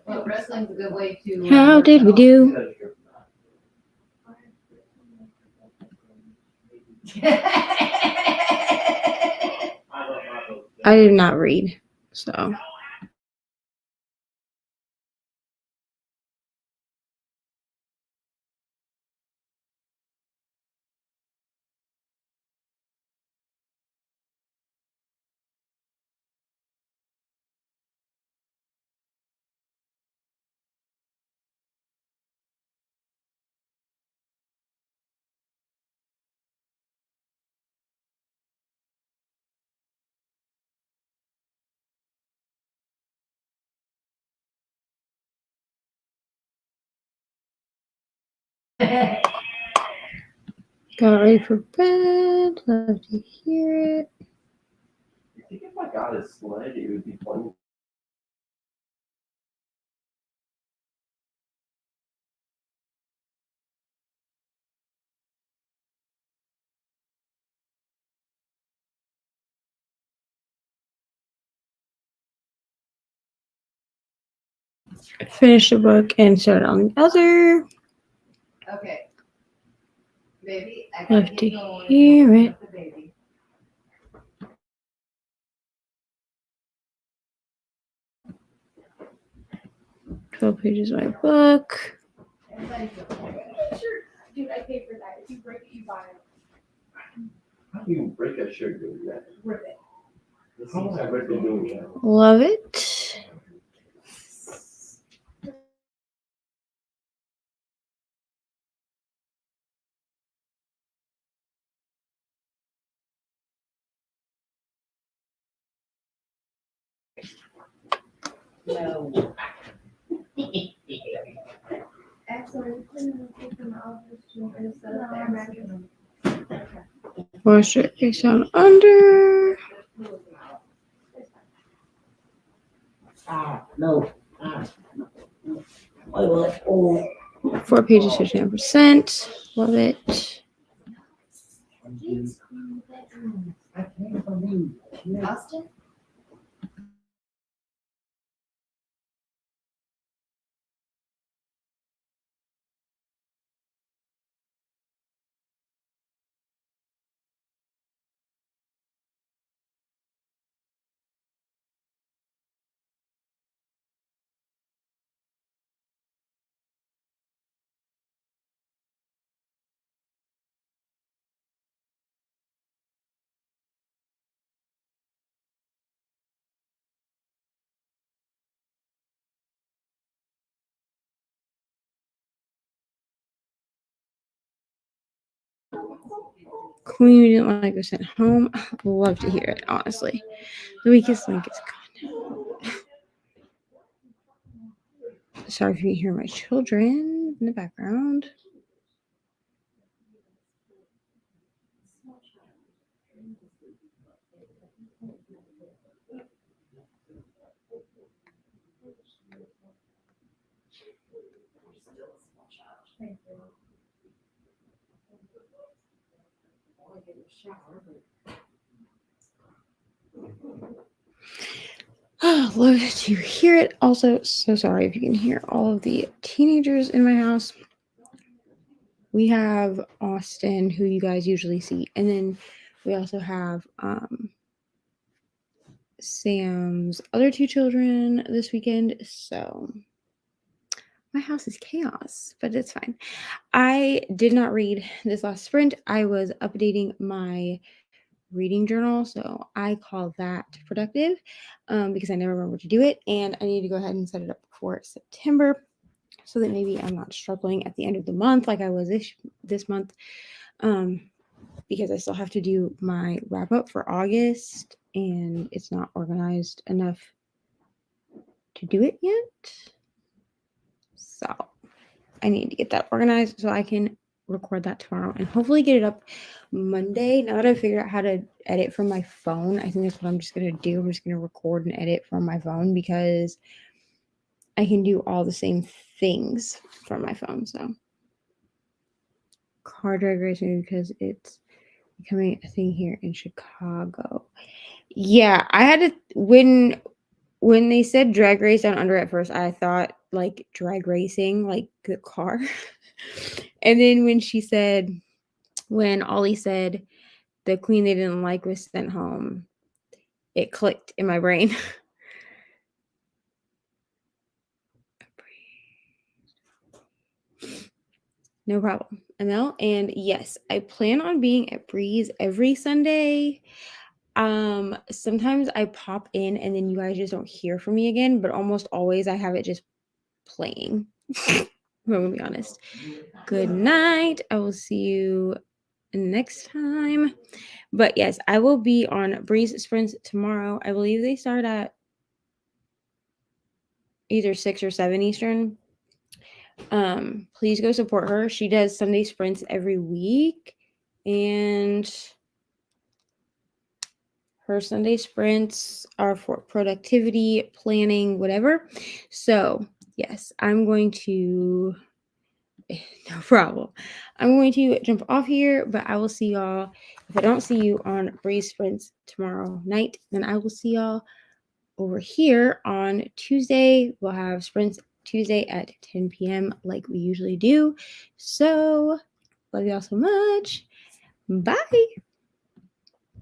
Well, wrestling's a good way to.
How did we do? I did not read, so. Got ready for bed. Love to hear it.
I think if I got a sled, it would be fun.
Finish the book and start on the other.
Okay. Baby, I
Love
gotta
to
get going.
hear it.
The baby.
12 pages of my book.
Everybody feels good.
Sure. Dude, I pay for that. If you break it, you buy it.
How do you break a shirt doing that?
Rip it.
How long have I been doing that?
Love it.
No.
Excellent. Take them out. And set up their mattress.
Wash it face down under.
No. Oh.
4 pages, 59%. Love it.
I can't believe.
Austin?
Queen didn't like us at home. Love to hear it, honestly. The weakest link is gone. Sorry if you can hear my children in the background. Oh, love to hear it. Also, so sorry if you can hear all of the teenagers in my house. We have Austin, who you guys usually see, and then we also have Sam's other 2 children this weekend. So my house is chaos, but it's fine. I did not read this last sprint. I was updating my reading journal, so I call that productive because I never remember to do it, and I need to go ahead and set it up for September so that maybe I'm not struggling at the end of the month like I was this month, because I still have to do my wrap up for August and it's not organized enough to do it yet. So I need to get that organized so I can record that tomorrow and hopefully get it up Monday. Now that I've figured out how to edit from my phone, I think that's what I'm just going to do. I'm just going to record and edit from my phone because I can do all the same things from my phone. So car drag racing because it's becoming a thing here in Chicago. Yeah, I had to when when they said drag race down under at first, I thought like drag racing, like the car. And then when Ollie said the queen they didn't like was sent home, it clicked in my brain. No problem, ML. And yes, I plan on being at Breeze every Sunday. Sometimes I pop in and then you guys just don't hear from me again, but almost always I have it just playing. I'm gonna be honest. Good night. I will see you next time. But yes, I will be on Breeze Sprints tomorrow. I believe they start at either 6 or 7 Eastern. Please go support her. She does Sunday sprints every week, and her Sunday sprints are for productivity, planning, whatever. So yes, I'm going to no problem. I'm going to jump off here, but I will see y'all. If I don't see you on Breeze Sprints tomorrow night, then I will see y'all over here on Tuesday. We'll have sprints Tuesday at 10 p.m. like we usually do. So love y'all so much. Bye.